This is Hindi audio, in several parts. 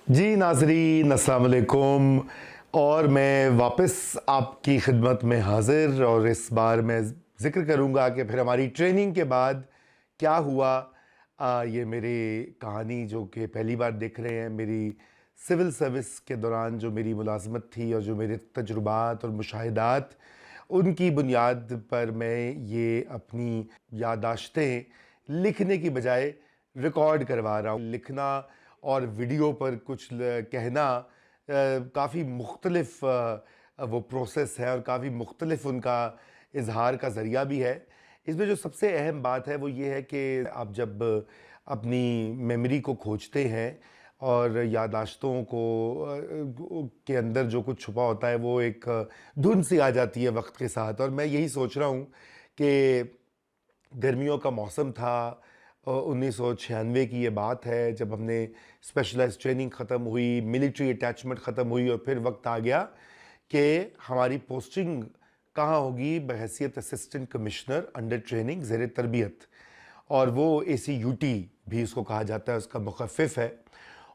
जी नाज़रीन अस्सलाम वालेकुम। और मैं वापस आपकी खिदमत में हाज़िर, और इस बार मैं ज़िक्र करूँगा कि फिर हमारी ट्रेनिंग के बाद क्या हुआ। ये मेरी कहानी जो कि पहली बार देख रहे हैं, मेरी सिविल सर्विस के दौरान जो मेरी मुलाज़मत थी और जो मेरे तजुर्बात और मुशाहिदात, उनकी बुनियाद पर मैं ये अपनी याददाश्तें लिखने की बजाय रिकॉर्ड करवा रहा हूँ। लिखना और वीडियो पर कुछ कहना काफ़ी मुख्तलिफ वो प्रोसेस है और काफ़ी मुख्तलिफ उनका इजहार का ज़रिया भी है। इसमें जो सबसे अहम बात है वो ये है कि आप जब अपनी मेमोरी को खोजते हैं और याददाश्तों को के अंदर जो कुछ छुपा होता है वो एक धुन सी आ जाती है वक्त के साथ। और मैं यही सोच रहा हूँ कि गर्मियों का मौसम था, 1996 की ये बात है, जब हमने स्पेशलाइज्ड ट्रेनिंग ख़त्म हुई, मिलिट्री अटैचमेंट ख़त्म हुई और फिर वक्त आ गया कि हमारी पोस्टिंग कहाँ होगी बहैसियत असिस्टेंट कमिश्नर अंडर ट्रेनिंग ज़ेर तरबियत। और वो ACUT भी उसको कहा जाता है, उसका मुखफ़िफ़ है।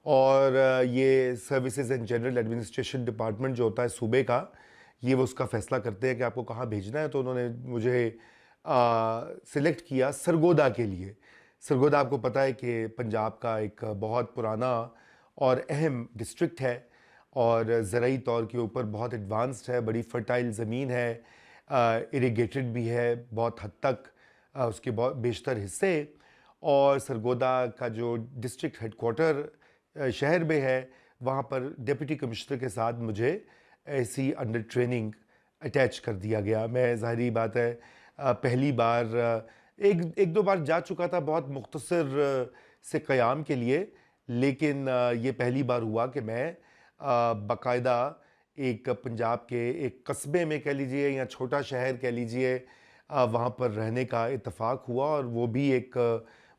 और ये services and general administration department जो होता है सूबे का, ये वो उसका फ़ैसला करते हैं कि आपको कहाँ भेजना है। तो उन्होंने मुझे सिलेक्ट किया सरगोदा के लिए। सरगोदा आपको पता है कि पंजाब का एक बहुत पुराना और अहम डिस्ट्रिक्ट है और ज़राई तौर के ऊपर बहुत एडवांस्ड है, बड़ी फर्टाइल ज़मीन है, इरिगेटेड भी है बहुत हद तक, उसके बहुत बेशतर हिस्से। और सरगोदा का जो डिस्ट्रिक्ट हेडक्वार्टर शहर में है, वहाँ पर डिप्टी कमिश्नर के साथ मुझे ऐसी अंडर ट्रेनिंग अटैच कर दिया गया। मैं ज़ाहिरी बात है पहली बार एक एक दो बार जा चुका था बहुत मुख्तसर से क़याम के लिए, लेकिन ये पहली बार हुआ कि मैं बाकायदा एक पंजाब के एक कस्बे में कह लीजिए या छोटा शहर कह लीजिए, वहाँ पर रहने का इत्तेफाक हुआ। और वो भी एक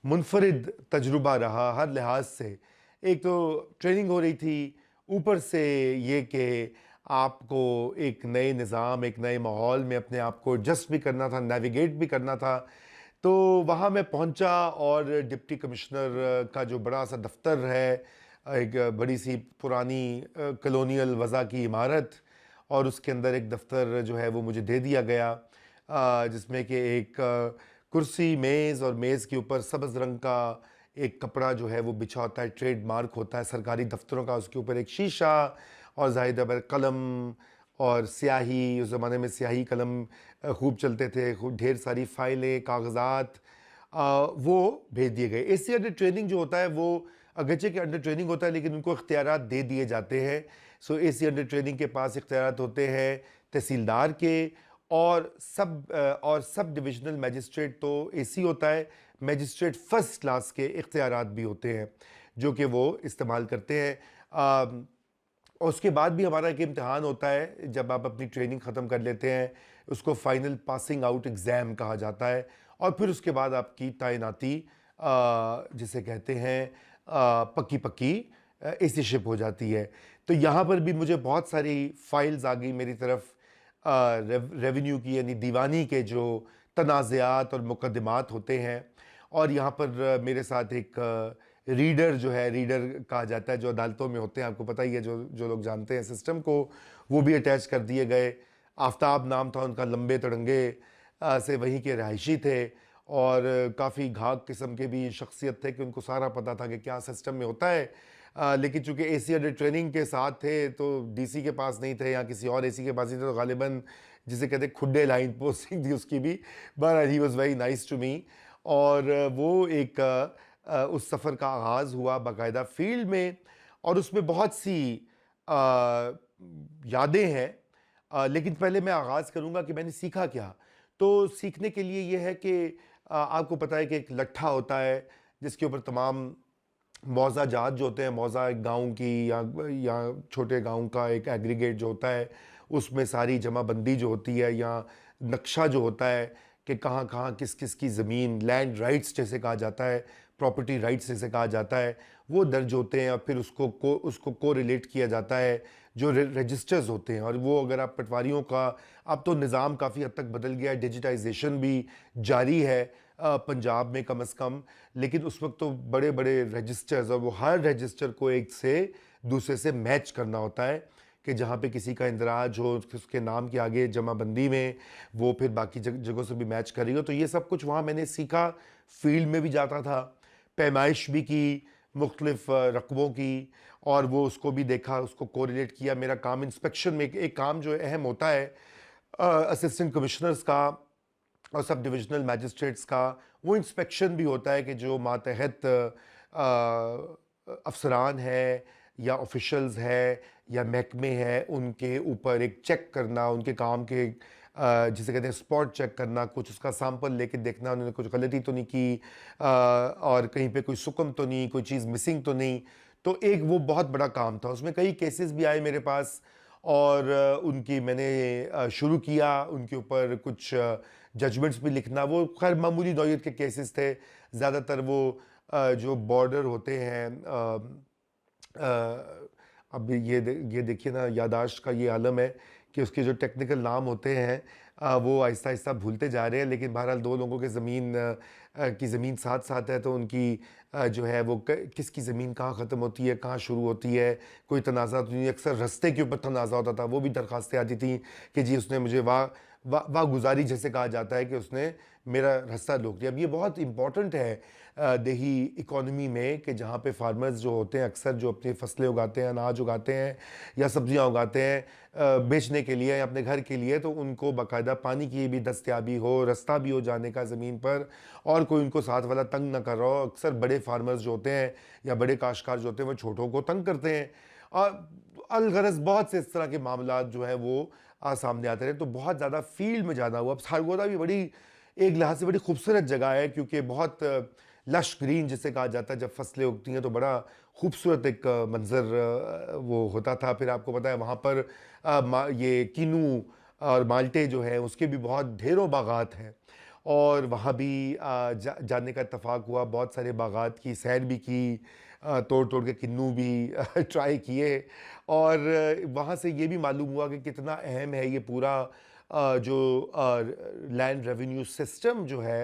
मुनफरिद तजुर्बा रहा हर लिहाज से। एक तो ट्रेनिंग हो रही थी, ऊपर से ये कि आपको एक नए निज़ाम, एक नए माहौल में अपने आप को एडजस्ट भी करना था, नेविगेट भी करना था। तो वहाँ मैं पहुँचा और डिप्टी कमिश्नर का जो बड़ा सा दफ्तर है, एक बड़ी सी पुरानी कॉलोनियल वज़ा की इमारत, और उसके अंदर एक दफ्तर जो है वो मुझे दे दिया गया, जिसमें कि एक कुर्सी, मेज़, और मेज़ के ऊपर सब्ज़ रंग का एक कपड़ा जो है वो बिछा होता है, ट्रेडमार्क होता है सरकारी दफ्तरों का। उसके ऊपर एक शीशा और ज़ाहिर है कलम और स्याही, उस ज़माने में स्याही कलम खूब चलते थे, खूब ढेर सारी फ़ाइलें, कागज़ात, वो भेज दिए गए। AC अंडर ट्रेनिंग जो होता है वो अगरचे के अंडर ट्रेनिंग होता है, लेकिन उनको इख्तियारात दे दिए जाते हैं। सो AC अंडर ट्रेनिंग के पास इख्तियारात होते हैं तहसीलदार के, और सब डिविजनल मजिस्ट्रेट तो AC होता है, मजिस्ट्रेट फ़र्स्ट क्लास के इख्तियारात भी होते हैं जो कि वो इस्तेमाल करते हैं। और उसके बाद भी हमारा एक इम्तिहान होता है जब आप अपनी ट्रेनिंग ख़त्म कर लेते हैं, उसको फ़ाइनल पासिंग आउट एग्ज़ाम कहा जाता है। और फिर उसके बाद आपकी तैनाती जिसे कहते हैं पक्की पक्की AC शिप हो जाती है। तो यहाँ पर भी मुझे बहुत सारी फ़ाइल्स आ गई मेरी तरफ, रेवेन्यू की, यानी दीवानी के जो तनाज़ात और मुकदमात होते हैं। और यहाँ पर मेरे साथ एक रीडर जो है, रीडर कहा जाता है, जो अदालतों में होते हैं, आपको पता ही है, जो जो लोग जानते हैं सिस्टम को, वो भी अटैच कर दिए गए। आफ्ताब नाम था उनका, लंबे तड़ंगे से वहीं के रहायशी थे और काफ़ी घाक किस्म के भी शख्सियत थे कि उनको सारा पता था कि क्या सिस्टम में होता है। लेकिन चूँकि AC अंडर ट्रेनिंग के साथ थे तो DC के पास नहीं थे या किसी और AC के पास नहीं थे, तो गालिबन जिसे कहते हैं खुड्डे लाइन पोस्टिंग थी उसकी भी। But he was very nice to me. और वो एक उस सफ़र का आगाज़ हुआ बाकायदा फ़ील्ड में, और उसमें बहुत सी यादें हैं। लेकिन पहले मैं आगाज़ करूँगा कि मैंने सीखा क्या। तो सीखने के लिए ये है कि आपको पता है कि एक लट्ठा होता है जिसके ऊपर तमाम मौज़ा जात जो होते हैं, मौज़ा एक गाँव की या छोटे गाँव का एक एग्रीगेट जो होता है, उसमें सारी जमाबंदी जो होती है या नक्शा जो होता है कि कहाँ कहाँ किस किस की ज़मीन, लैंड राइट्स जैसे कहा जाता है, प्रॉपर्टी राइट्स जैसे कहा जाता है, वो दर्ज होते हैं। और फिर उसको को रिलेट किया जाता है जो रजिस्टर्स होते हैं। और वो अगर आप पटवारियों का, अब तो निज़ाम काफ़ी हद तक बदल गया है, डिजिटाइजेशन भी जारी है पंजाब में कम अज़ कम, लेकिन उस वक्त तो बड़े बड़े रजिस्टर्स, और वो हर रजिस्टर को एक से दूसरे से मैच करना होता है कि जहाँ पे किसी का इंदराज हो उसके नाम के आगे जमाबंदी में वो फिर बाकी जगहों से भी मैच कर रही हो। तो ये सब कुछ वहाँ मैंने सीखा, फील्ड में भी जाता था, पैमाइश भी की मुख्तलिफ रकबों की, और वो उसको भी देखा, उसको कोरिलेट किया। मेरा काम इंस्पेक्शन में एक काम जो अहम होता है असिस्टेंट कमिश्नर्स का और सब डिविजनल मैजिस्ट्रेट्स का, वो इंस्पेक्शन भी होता है कि जो मातहत अफसरान हैं या ऑफिशल्स हैं या महकमे हैं उनके ऊपर एक चेक करना, उनके काम के जिसे कहते हैं स्पॉट चेक करना, कुछ उसका सैंपल लेके देखना उन्होंने कुछ गलती तो नहीं की और कहीं पे कोई सुकम तो नहीं, कोई चीज़ मिसिंग तो नहीं। तो एक वो बहुत बड़ा काम था, उसमें कई केसेस भी आए मेरे पास और उनकी मैंने शुरू किया उनके ऊपर कुछ जजमेंट्स भी लिखना। वो खैर मामूली नौइयत के केसेस थे, ज़्यादातर वो जो बॉर्डर होते हैं अब ये देखिए ना, यादाश्त का ये आलम है कि उसके जो टेक्निकल नाम होते हैं वो आहिस्ता आहिस्ता भूलते जा रहे हैं। लेकिन बहरहाल दो लोगों के ज़मीन साथ साथ है, तो उनकी जो है वो किसकी ज़मीन कहाँ ख़त्म होती है, कहाँ शुरू होती है, कोई तनाज़ा तो नहीं। अक्सर रास्ते के ऊपर तनाज़ा होता था, वो भी दरख्वास्तें आती थी कि जी उसने मुझे वाह गुजारी जैसे कहा जाता है कि उसने मेरा रास्ता रोक दिया। अब ये बहुत इम्पॉर्टेंट है देही इकोनॉमी में कि जहाँ पे फार्मर्स जो होते हैं अक्सर जो अपनी फसलें उगाते हैं, अनाज उगाते हैं या सब्जियाँ उगाते हैं बेचने के लिए या अपने घर के लिए, तो उनको बाकायदा पानी की भी दस्तयाबी हो, रास्ता भी हो जाने का ज़मीन पर, और कोई उनको साथ वाला तंग ना कर रहा हो। अक्सर बड़े फार्मर्स जो होते हैं या बड़े काश्तकार जो होते हैं वो छोटों को तंग करते हैं और अलगरज बहुत से इस तरह के मामला जो है वो सामने आते रहे। तो बहुत ज़्यादा फील्ड में जाना हुआ। अब सारगोदा भी बड़ी एक लिहाज से बड़ी खूबसूरत जगह है क्योंकि बहुत लश ग्रीन जिसे कहा जाता है, जब फसलें उगती हैं तो बड़ा खूबसूरत एक मंज़र वो होता था। फिर आपको पता है वहाँ पर ये किन्नू और माल्टे जो है उसके भी बहुत ढेरों बागात हैं और वहाँ भी जाने का इत्तफ़ाक़ हुआ। बहुत सारे बागात की सैर भी की, तोड़ तोड़ के किन्नू भी ट्राई किए और वहाँ से ये भी मालूम हुआ कि कितना अहम है ये पूरा जो लैंड रेवेन्यू सिस्टम जो है।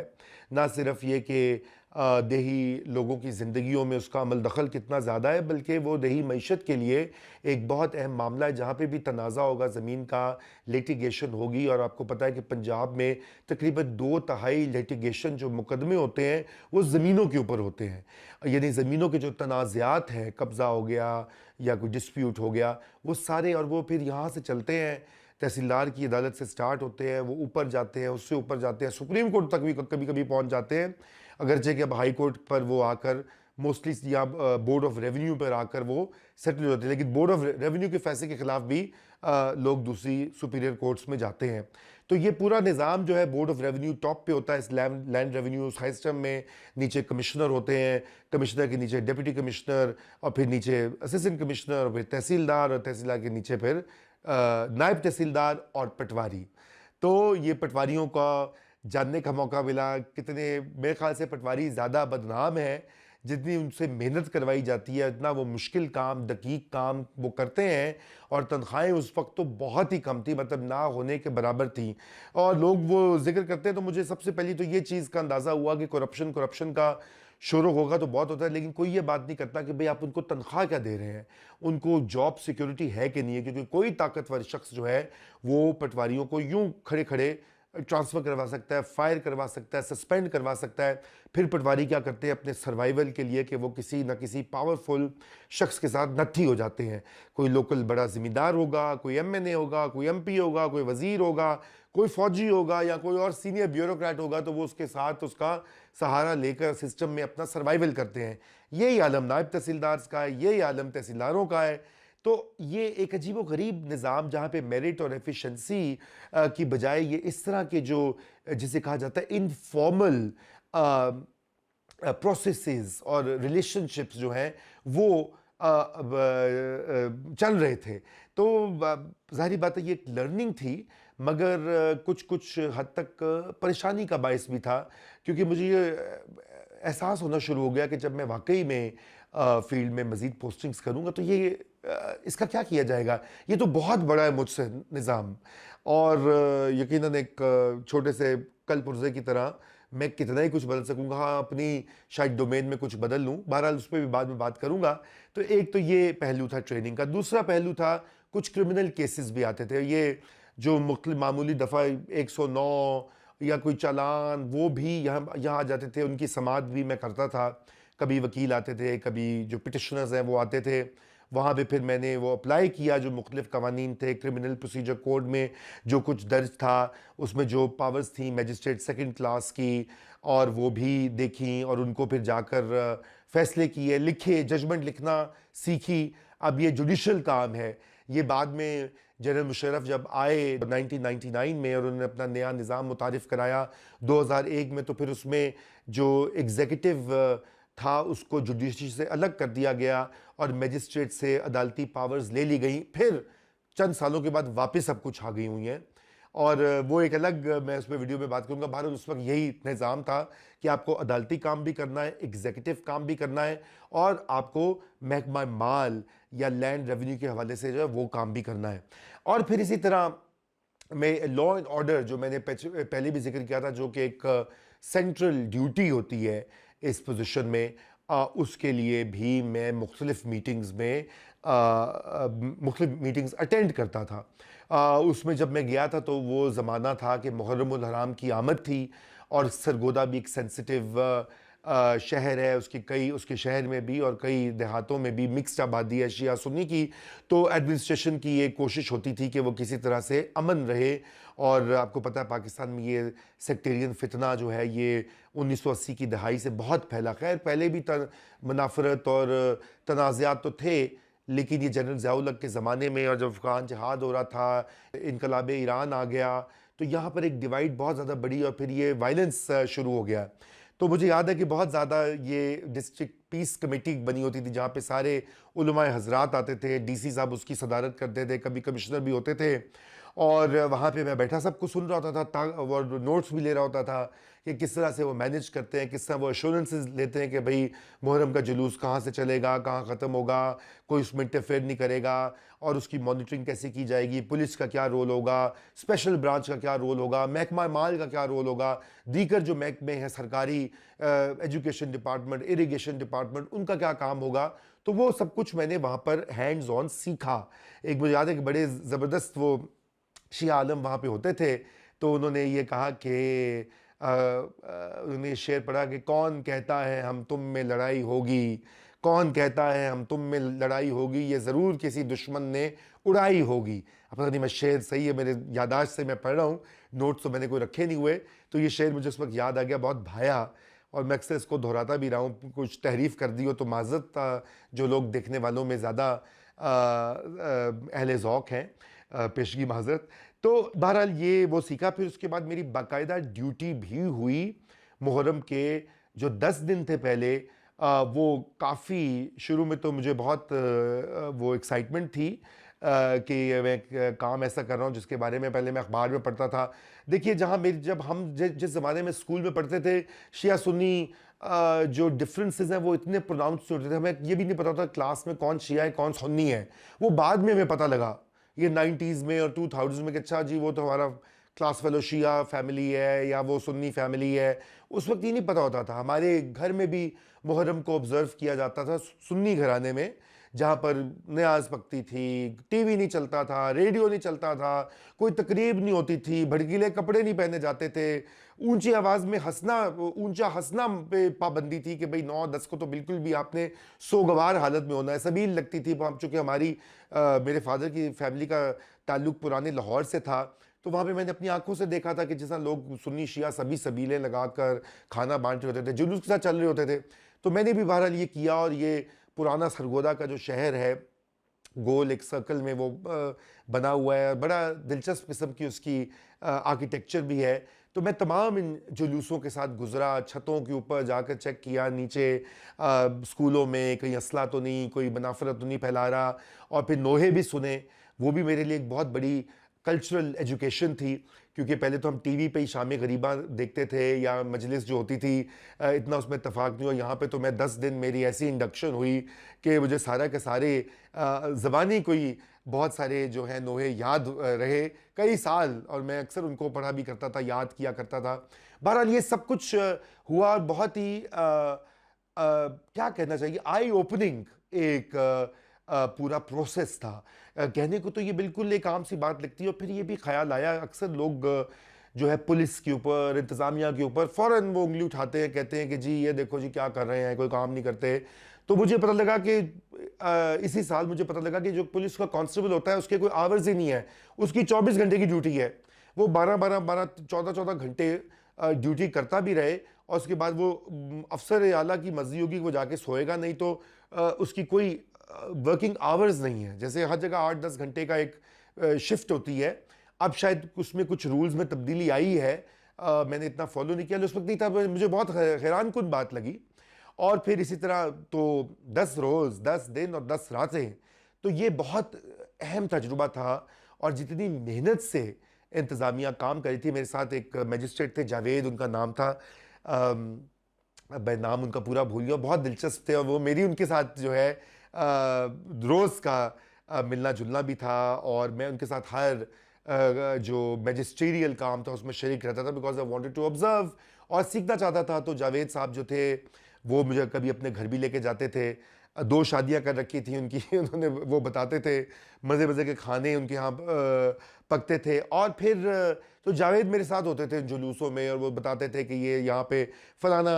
ना सिर्फ ये कि देही लोगों की ज़िंदगियों में उसका अमल दखल कितना ज़्यादा है, बल्कि वो देही मईशत के लिए एक बहुत अहम मामला है। जहाँ पे भी तनाज़ा होगा ज़मीन का, लिटिगेशन होगी। और आपको पता है कि पंजाब में तकरीबन 2/3 लिटिगेशन जो मुकदमे होते हैं वो ज़मीनों के ऊपर होते हैं। यानी ज़मीनों के जो तनाज़ात हैं, कब्ज़ा हो गया या कोई डिस्प्यूट हो गया, वो सारे, और वो फिर यहाँ से चलते हैं, तहसीलदार की अदालत से स्टार्ट होते हैं, वो ऊपर जाते हैं, उससे ऊपर जाते हैं, सुप्रीम कोर्ट तक भी कभी कभी पहुँच जाते हैं। अगरचे कि अब हाई कोर्ट पर वो आकर मोस्टली या बोर्ड ऑफ रेवेन्यू पर आकर वो सेटल होते हैं, लेकिन बोर्ड ऑफ रेवेन्यू के फैसले के ख़िलाफ़ भी लोग दूसरी सुपीरियर कोर्ट्स में जाते हैं। तो ये पूरा निज़ाम जो है, बोर्ड ऑफ रेवेन्यू टॉप पे होता है इस लैंड रेवेन्यू सिस्टम में। नीचे कमिश्नर होते हैं, कमिश्नर के नीचे डिप्टी कमिश्नर, और फिर नीचे असिस्टेंट कमिश्नर, और फिर तहसीलदार, और तहसीलदार के नीचे फिर नायब तहसीलदार और पटवारी। तो ये पटवारियों का जानने का मौका मिला। कितने, मेरे ख्याल से पटवारी ज़्यादा बदनाम है, जितनी उनसे मेहनत करवाई जाती है इतना वो मुश्किल काम, दकीक काम वो करते हैं, और तनख्वाहें उस वक्त तो बहुत ही कम थी, मतलब ना होने के बराबर थी। और लोग वो जिक्र करते हैं तो मुझे सबसे पहले तो ये चीज़ का अंदाज़ा हुआ कि करप्शन का शुरू होगा तो बहुत होता है, लेकिन कोई ये बात नहीं करता कि भाई आप उनको तनख्वाह क्या दे रहे हैं, उनको जॉब सिक्योरिटी है कि नहीं है। क्योंकि कोई ताकतवर शख्स जो है वो पटवारियों को यूं खड़े खड़े ट्रांसफ़र करवा सकता है, फायर करवा सकता है, सस्पेंड करवा सकता है। फिर पटवारी क्या करते हैं अपने सर्वाइवल के लिए कि वो किसी न किसी पावरफुल शख्स के साथ नत्थी हो जाते हैं। कोई लोकल बड़ा ज़िम्मेदार होगा, कोई एमएनए होगा, कोई एमपी होगा, कोई वज़ीर होगा, कोई फ़ौजी होगा या कोई और सीनियर ब्यूरोक्रेट होगा, तो वो उसके साथ उसका सहारा लेकर सिस्टम में अपना सर्वाइवल करते हैं। यही आलम नायब तहसीलदार का है, यही आलम तहसीलदारों का है। तो ये एक अजीब गरीब निज़ाम जहाँ पे मेरिट और एफिशिएंसी की बजाय ये इस तरह के जो जिसे कहा जाता है इनफॉर्मल प्रोसेसेस और रिलेशनशिप्स जो हैं वो चल रहे थे। तो ज़ाहिर बात है ये एक लर्निंग थी, मगर कुछ कुछ हद तक परेशानी का बायस भी था, क्योंकि मुझे ये एहसास होना शुरू हो गया कि जब मैं वाकई में फील्ड में मज़ीद पोस्टिंग्स करूँगा तो ये इसका क्या किया जाएगा, ये तो बहुत बड़ा है मुझसे निज़ाम। और यकीनन एक छोटे से कल पुर्जे की तरह मैं कितना ही कुछ बदल सकूंगा, हाँ अपनी शायद डोमेन में कुछ बदल लूँ, बहरहाल उस पर भी बाद में बात करूंगा। तो एक तो ये पहलू था ट्रेनिंग का। दूसरा पहलू था कुछ क्रिमिनल केसेस भी आते थे, ये जो मामूली दफ़ा 109 या कोई चालान, वो भी यहाँ आ जाते थे, उनकी समाअत भी मैं करता था। कभी वकील आते थे, कभी जो पिटिशनर्स हैं वो आते थे, वहाँ पे फिर मैंने वो अप्लाई किया जो मुख्तलिफ कवानीन थे क्रिमिनल प्रोसीजर कोड में, जो कुछ दर्ज था उसमें जो पावर्स थी मजिस्ट्रेट सेकंड क्लास की, और वो भी देखी और उनको फिर जाकर फैसले किए, लिखे, जजमेंट लिखना सीखी। अब ये जुडिशल काम है। ये बाद में जनरल मुशर्रफ जब आए 1999 में और उन्होंने अपना नया निज़ाम मुतारिफ़ कराया 2001 में, तो फिर उसमें जो एग्जीक्यूटिव था उसको जुडिशरी से अलग कर दिया गया और मजिस्ट्रेट से अदालती पावर्स ले ली गई। फिर चंद सालों के बाद वापस सब कुछ आ गई हुई हैं, और वो एक अलग, मैं उसमें वीडियो में बात करूंगा। भारत उस वक्त यही निज़ाम था कि आपको अदालती काम भी करना है, एग्जीक्यूटिव काम भी करना है, और आपको महकमा माल या लैंड रेवेन्यू के हवाले से जो है वो काम भी करना है। और फिर इसी तरह में लॉ एंड ऑर्डर, जो मैंने पहले भी जिक्र किया था, जो कि एक सेंट्रल ड्यूटी होती है इस पोजीशन में, उसके लिए भी मैं मुख्तलिफ मीटिंग्स में मुख्तलिफ मीटिंग्स अटेंड करता था। उसमें जब मैं गया था तो वो ज़माना था कि मुहर्रम उल हराम की आमद थी, और सरगोदा भी एक सेंसिटिव शहर है, उसके शहर में भी और कई देहातों में भी मिक्स्ड आबादी है शिया सुन्नी की। तो एडमिनिस्ट्रेशन की ये कोशिश होती थी कि वो किसी तरह से अमन रहे। और आपको पता है पाकिस्तान में ये सेक्टेरियन फितना जो है ये 1980 की दहाई से बहुत फैला। खैर पहले भी मुनाफरत और तनाज़ात तो थे, लेकिन ये जनरल ज़िया-उल हक के ज़माने में, और जब अफ़गान जिहाद हो रहा था, इनकलाब ईरान आ गया, तो यहाँ पर एक डिवाइड बहुत ज़्यादा बढ़ी और फिर ये वायलेंस शुरू हो गया। तो मुझे याद है कि बहुत ज़्यादा ये डिस्ट्रिक्ट पीस कमेटी बनी होती थी, जहाँ पे सारे उलमाए हजरात आते थे, डीसी साहब उसकी सदारत करते थे, कभी कमिश्नर भी होते थे, और वहाँ पे मैं बैठा सबको सुन रहा होता था और नोट्स भी ले रहा होता था कि किस तरह से वो मैनेज करते हैं, किस तरह वो एश्योरेंसेस लेते हैं कि भाई मुहर्रम का जुलूस कहाँ से चलेगा, कहाँ ख़त्म होगा, कोई उसमें इंटरफेयर नहीं करेगा, और उसकी मॉनिटरिंग कैसे की जाएगी, पुलिस का क्या रोल होगा, स्पेशल ब्रांच का क्या रोल होगा, महकमा माल का क्या रोल होगा, दीगर जो महकमे हैं सरकारी, एजुकेशन डिपार्टमेंट, इरिगेशन डिपार्टमेंट, उनका क्या काम होगा। तो वो सब कुछ मैंने वहाँ पर हैंड्स ऑन सीखा। एक मुझे याद है कि बड़े ज़बरदस्त वो शिया आलम वहाँ पे होते थे, तो उन्होंने ये कहा कि उन्होंने शेर पढ़ा कि कौन कहता है हम तुम में लड़ाई होगी, कौन कहता है हम तुम में लड़ाई होगी, ये ज़रूर किसी दुश्मन ने उड़ाई होगी। अब पता नहीं मैं शेर सही है, मेरे यादाश्त से मैं पढ़ रहा हूँ, नोट्स तो मैंने कोई रखे नहीं हुए, तो ये शेर मुझे उस वक्त याद आ गया, बहुत भाया, और मैं अक्सर इसको दोहराता भी रहा हूँ। कुछ तहरीफ़ कर दी हो तो माज़रत, जो लोग देखने वालों में ज़्यादा अहले ज़ौक़ हैं, पेशगी माज़रत। तो बहरहाल ये वो सीखा। फिर उसके बाद मेरी बाकायदा ड्यूटी भी हुई मुहर्रम के जो 10 दिन थे पहले। वो काफ़ी शुरू में तो मुझे बहुत वो एक्साइटमेंट थी कि मैं एक काम ऐसा कर रहा हूँ जिसके बारे में पहले मैं अखबार में पढ़ता था। देखिए जब हम जिस ज़माने में स्कूल में पढ़ते थे, शिया सुन्नी जो डिफरेंसेस हैं वो इतने प्रोनाउंस होते थे, हमें ये भी नहीं पता होता क्लास में कौन शिया है कौन सुन्नी है। वो बाद में हमें पता लगा, ये 90s में और 2000 में, कि अच्छा जी वो तो हमारा क्लास फेलो शिया फैमिली है या वो सुन्नी फैमिली है। उस वक्त ये नहीं पता होता था। हमारे घर में भी मुहर्रम को ऑब्ज़र्व किया जाता था सुन्नी घराने में, जहाँ पर नयाज़ पकती थी, टीवी नहीं चलता था, रेडियो नहीं चलता था, कोई तकरीब नहीं होती थी, भड़कीले कपड़े नहीं पहने जाते थे, ऊंची आवाज़ में हंसना, ऊंचा हंसना पे पाबंदी थी कि भाई 9-10 को तो बिल्कुल भी आपने सोगवार हालत में होना है, सबील लगती थी। चूँकि हमारी मेरे फादर की फैमिली का ताल्लुक़ पुराने लाहौर से था, तो वहाँ पे मैंने अपनी आंखों से देखा था कि जैसा लोग सुन्नी शिया सभी सबीलें लगाकर खाना बांट रहे होते थे, जुलूस के साथ चल रहे होते थे। तो मैंने भी बहरहाल ये किया, और ये पुराना सरगोदा का जो शहर है, गोल एक सर्कल में वो बना हुआ है, बड़ा दिलचस्प किस्म की उसकी आर्किटेक्चर भी है। तो मैं तमाम इन जुलूसों के साथ गुजरा, छतों के ऊपर जाकर चेक किया, नीचे स्कूलों में कहीं असला तो नहीं, कोई मुनाफरत तो नहीं फैला रहा, और फिर नोहे भी सुने। वो भी मेरे लिए एक बहुत बड़ी कल्चरल एजुकेशन थी, क्योंकि पहले तो हम टीवी पे ही शाम गरीबा देखते थे या मजलिस जो होती थी, इतना उसमें इत्तेफाक नहीं हुआ। यहाँ पे तो मैं 10 दिन मेरी ऐसी इंडक्शन हुई कि मुझे सारा के सारे ज़बानी कोई बहुत सारे जो है नोहे याद रहे कई साल, और मैं अक्सर उनको पढ़ा भी करता था, याद किया करता था। बहरहाल ये सब कुछ हुआ, बहुत ही क्या कहना चाहिए, आई ओपनिंग एक पूरा प्रोसेस था। कहने को तो ये बिल्कुल एक आम सी बात लगती है, और फिर ये भी ख्याल आया, अक्सर लोग जो है पुलिस के ऊपर, इंतज़ामिया के ऊपर फ़ौरन वो उंगली उठाते हैं, कहते हैं कि जी ये देखो जी क्या कर रहे हैं, कोई काम नहीं करते। तो मुझे पता लगा कि इसी साल मुझे पता लगा कि जो पुलिस का कांस्टेबल होता है उसके कोई आवर्स ही नहीं है, उसकी 24 घंटे की ड्यूटी है। वो 14 घंटे ड्यूटी करता भी रहे, और उसके बाद वो अफसर आला की मर्जी होगी वो जाके सोएगा नहीं, तो उसकी कोई वर्किंग आवर्स नहीं है। जैसे हर जगह 8-10 घंटे का एक शिफ्ट होती है। अब शायद उसमें कुछ रूल्स में तब्दीली आई है, मैंने इतना फॉलो नहीं किया, उस वक्त नहीं था, मुझे बहुत हैरान कुन बात लगी। और फिर इसी तरह तो 10 रोज़ 10 दिन और 10 रातें, तो ये बहुत अहम तजुर्बा था। और जितनी मेहनत से इंतज़ामिया काम करी थी, मेरे साथ एक मजिस्ट्रेट थे जावेद उनका नाम था, मैं नाम उनका पूरा भूल गया, बहुत दिलचस्प थे, और वो मेरी उनके साथ जो है रोज़ का मिलना जुलना भी था, और मैं उनके साथ हर जो मैजिस्ट्रियल काम था उसमें शरीक रहता था, because I wanted to observe और सीखना चाहता था। तो जावेद साहब जो थे वो मुझे कभी अपने घर भी लेके जाते थे, 2 शादियां कर रखी थी उनकी उन्होंने, वो बताते थे मज़े मज़े के खाने उनके यहाँ पकते थे। और फिर तो जावेद मेरे साथ होते थे जुलूसों में, और वो बताते थे कि ये यहाँ पे फलाना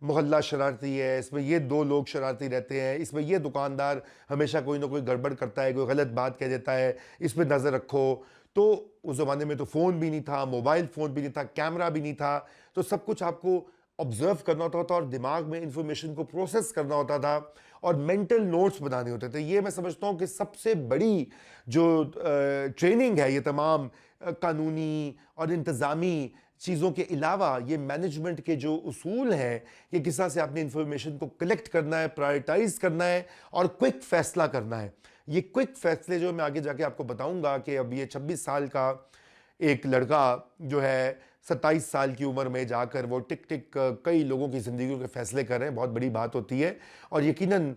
मोहल्ला शरारती है, इसमें ये 2 लोग शरारती रहते हैं, इसमें ये दुकानदार हमेशा कोई ना कोई गड़बड़ करता है, कोई गलत बात कह देता है, इस पर नज़र रखो। तो उस ज़माने में तो फ़ोन भी नहीं था, मोबाइल फ़ोन भी नहीं था, कैमरा भी नहीं था, तो सब कुछ आपको ऑब्जर्व करना होता था और दिमाग में इंफॉर्मेशन को प्रोसेस करना होता था, और मेंटल नोट्स बनाने होते थे। ये मैं समझता हूँ कि सबसे बड़ी जो ट्रेनिंग है, ये तमाम कानूनी और इंतज़ामी चीज़ों के अलावा ये मैनेजमेंट के जो उसूल हैं कि किस तरह से आपने इंफॉर्मेशन को कलेक्ट करना है, प्रायोरिटाइज करना है और क्विक फैसला करना है। ये क्विक फैसले जो मैं आगे जाके आपको बताऊंगा कि अब ये 26 साल का एक लड़का जो है 27 साल की उम्र में जाकर वो टिक टिक कई लोगों की ज़िंदगियों के फैसले कर रहे हैं, बहुत बड़ी बात होती है। और यकीनन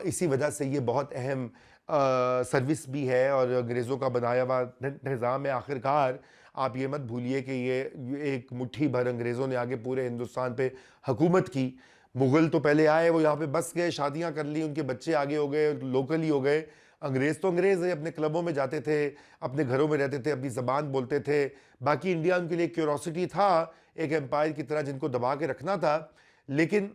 इसी वजह से ये बहुत अहम सर्विस भी है और अंग्रेज़ों का बनाया हुआ निज़ाम है। आखिरकार आप ये मत भूलिए कि ये एक मुट्ठी भर अंग्रेज़ों ने आगे पूरे हिंदुस्तान पे हुकूमत की। मुग़ल तो पहले आए, वो यहाँ पे बस गए, शादियाँ कर ली, उनके बच्चे आगे हो गए, लोकल ही हो गए। अंग्रेज़ तो अंग्रेज़ है, अपने क्लबों में जाते थे, अपने घरों में रहते थे, अपनी ज़बान बोलते थे। बाकी इंडिया उनके लिए क्यूरोसिटी था, एक एम्पायर की तरह जिनको दबा के रखना था। लेकिन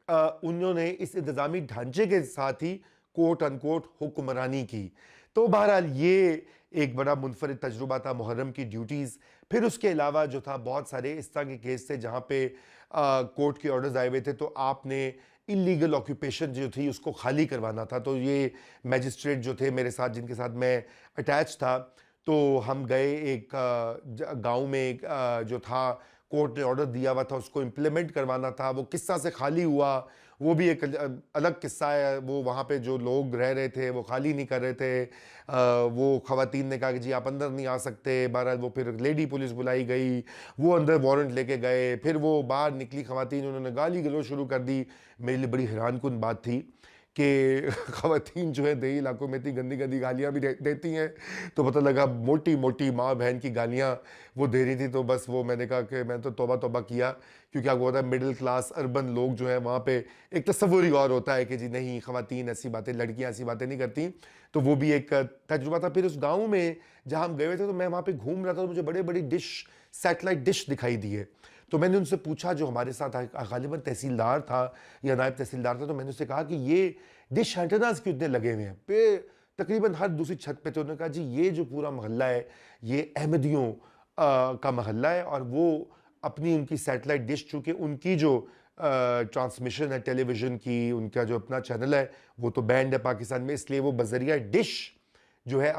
उन्होंने इस इंतज़ामी ढांचे के साथ ही कोट अनकोट हुक्मरानी की। तो बहरहाल ये एक बड़ा मुनफरिद तजुर्बा था, मुहर्रम की ड्यूटीज़। फिर उसके अलावा जो था बहुत सारे इस तरह के केस थे जहाँ पे कोर्ट के ऑर्डर्स आए हुए थे, तो आपने इलीगल ऑक्यूपेशन जो थी उसको खाली करवाना था। तो ये मैजिस्ट्रेट जो थे मेरे साथ, जिनके साथ मैं अटैच था, तो हम गए एक गांव में, एक जो था कोर्ट ने ऑर्डर दिया हुआ था उसको इम्प्लीमेंट करवाना था। वो किस्सा से खाली हुआ, वो भी एक अलग किस्सा है। वो वहाँ पे जो लोग रह रहे थे वो खाली नहीं कर रहे थे। वो ख़वातीन ने कहा कि जी आप अंदर नहीं आ सकते। बहरहाल वो फिर लेडी पुलिस बुलाई गई, वो अंदर वारंट लेके गए, फिर वो बाहर निकली ख़वातीन, उन्होंने गाली गलौज शुरू कर दी। मेरे लिए बड़ी हैरान कुन बात थी कि ख़वातीन जो है देही इलाकों में इतनी गंदी गंदी गालियाँ भी देती हैं। तो पता लगा मोटी मोटी माँ बहन की गालियाँ वो दे रही थी। तो बस वो मैंने कहा कि मैं तो तौबा तौबा किया, क्योंकि आपको पता है मिडिल क्लास अर्बन लोग जो हैं वहाँ पे एक तस्वुर ही और होता है कि जी नहीं, ख़वातीन ऐसी बातें, लड़कियाँ ऐसी बातें नहीं करती। तो वो भी एक तजुर्बा था। फिर उस गाँव में जहाँ हम गए हुए थे, तो मैं वहाँ पर घूम रहा था, तो मुझे बड़े बड़ी डिश, सैटेलाइट डिश दिखाई दिए। तो मैंने उनसे पूछा, जो हमारे साथ गालिबन तहसीलदार था या नायब तहसीलदार था, तो मैंने उससे कहा कि ये डिश एंटेनास क्यों इतने लगे हुए हैं पे तकरीबन हर दूसरी छत पे। तो उन्होंने कहा जी ये जो पूरा मोहल्ला है ये अहमदियों का मोहल्ला है, और वो अपनी उनकी सैटेलाइट डिश, चूँकि उनकी जो ट्रांसमिशन है टेलीविज़न की, उनका जो अपना चैनल है वो तो बैंड है पाकिस्तान में, इसलिए वो बज़रिया डिश जो है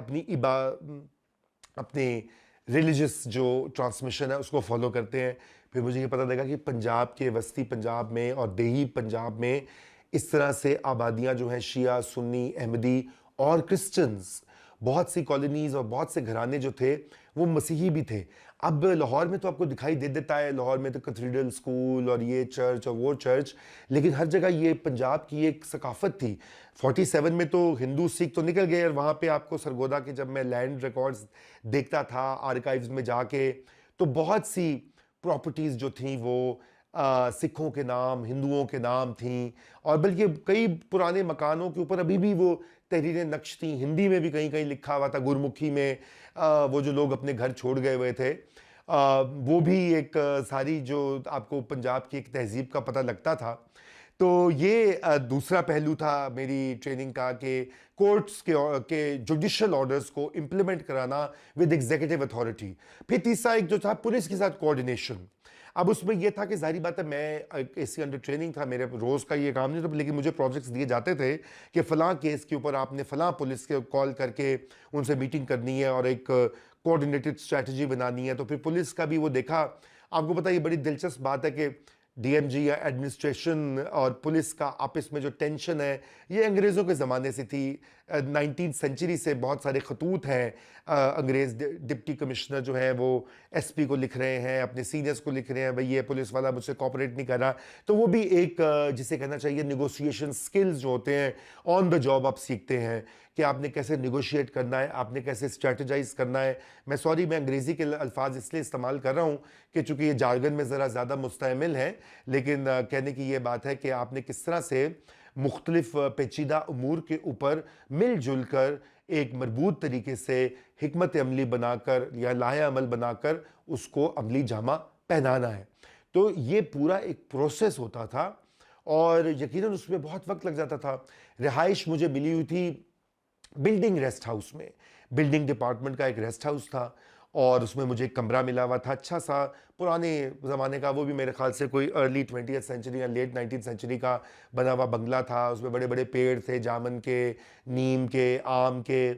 अपने रिलीजियस जो ट्रांसमिशन है उसको फॉलो करते हैं। फिर मुझे ये पता लगा कि पंजाब के, वस्ती पंजाब में और देही पंजाब में इस तरह से आबादियां जो हैं शिया, सुन्नी, अहमदी और क्रिश्चियंस, बहुत सी कॉलोनीज़ और बहुत से घराने जो थे वो मसीही भी थे। अब लाहौर में तो आपको दिखाई दे देता है, लाहौर में तो कैथेड्रल स्कूल और ये चर्च और वो चर्च, लेकिन हर जगह ये पंजाब की एक सकाफत थी। 47 में तो हिंदू सिख तो निकल गए, और वहाँ पे आपको सरगोदा के जब मैं लैंड रिकॉर्ड्स देखता था आर्काइव्स में जाके, तो बहुत सी प्रॉपर्टीज़ जो थी वो सिखों के नाम, हिंदुओं के नाम थी, और बल्कि कई पुराने मकानों के ऊपर अभी भी वो तहरीरें नक्श थी। हिंदी में भी कहीं कहीं लिखा हुआ था, गुरमुखी में वो जो लोग अपने घर छोड़ गए हुए थे, वो भी एक सारी जो आपको पंजाब की एक तहजीब का पता लगता था। तो ये दूसरा पहलू था मेरी ट्रेनिंग का, कि कोर्ट्स के जुडिशल ऑर्डर्स को इम्प्लीमेंट कराना विद एग्जीक्यूटिव अथॉरिटी। फिर तीसरा एक जो था पुलिस के साथ कोऑर्डिनेशन। अब उसमें यह था कि जारी बात है, मैं एसी अंडर ट्रेनिंग था, मेरे रोज़ का ये काम नहीं था, लेकिन मुझे प्रोजेक्ट्स दिए जाते थे कि फ़लाँ केस के ऊपर आपने फ़लाँ पुलिस के कॉल करके उनसे मीटिंग करनी है और एक कोऑर्डिनेटेड स्ट्रैटेजी बनानी है। तो फिर पुलिस का भी वो देखा। आपको पता है, ये बड़ी दिलचस्प बात है कि डीएमजी या एडमिनिस्ट्रेशन और पुलिस का आपस में जो टेंशन है, ये अंग्रेज़ों के ज़माने से थी। 19th सेंचुरी से बहुत सारे खतूत हैं। अंग्रेज़ डिप्टी कमिश्नर जो है वो एसपी को लिख रहे हैं, अपने सीनियर्स को लिख रहे हैं, भाई ये पुलिस वाला मुझसे कोऑपरेट नहीं कर रहा। तो वो भी एक जिसे कहना चाहिए निगोशिएशन स्किल्स जो होते हैं, ऑन द जॉब आप सीखते हैं कि आपने कैसे निगोशिएट करना है, आपने कैसे स्ट्रेटजाइज करना है। मैं अंग्रेज़ी के अल्फाज इसलिए इस्तेमाल कर रहा हूँ कि चूँकि ये जार्गन में ज़रा ज़्यादा मुस्तमिल है, लेकिन कहने की ये बात है कि आपने किस तरह से मुख्तलिफ पेचीदा अमूर के ऊपर मिलजुल कर एक मजबूत तरीके से हिकमत अमली बनाकर या लाहे अमल बनाकर उसको अमली जामा पहनाना है। तो ये पूरा एक प्रोसेस होता था, और यकीनन उसमें बहुत वक्त लग जाता था। रिहाइश मुझे मिली हुई थी बिल्डिंग रेस्ट हाउस में। बिल्डिंग डिपार्टमेंट का एक रेस्ट हाउस था, और उसमें मुझे एक कमरा मिला हुआ था, अच्छा सा पुराने ज़माने का, वो भी मेरे ख्याल से कोई अर्ली 20th सेंचुरी या लेट 19th सेंचुरी का बना हुआ बंगला था। उसमें बड़े बड़े पेड़ थे, जामन के, नीम के, आम के,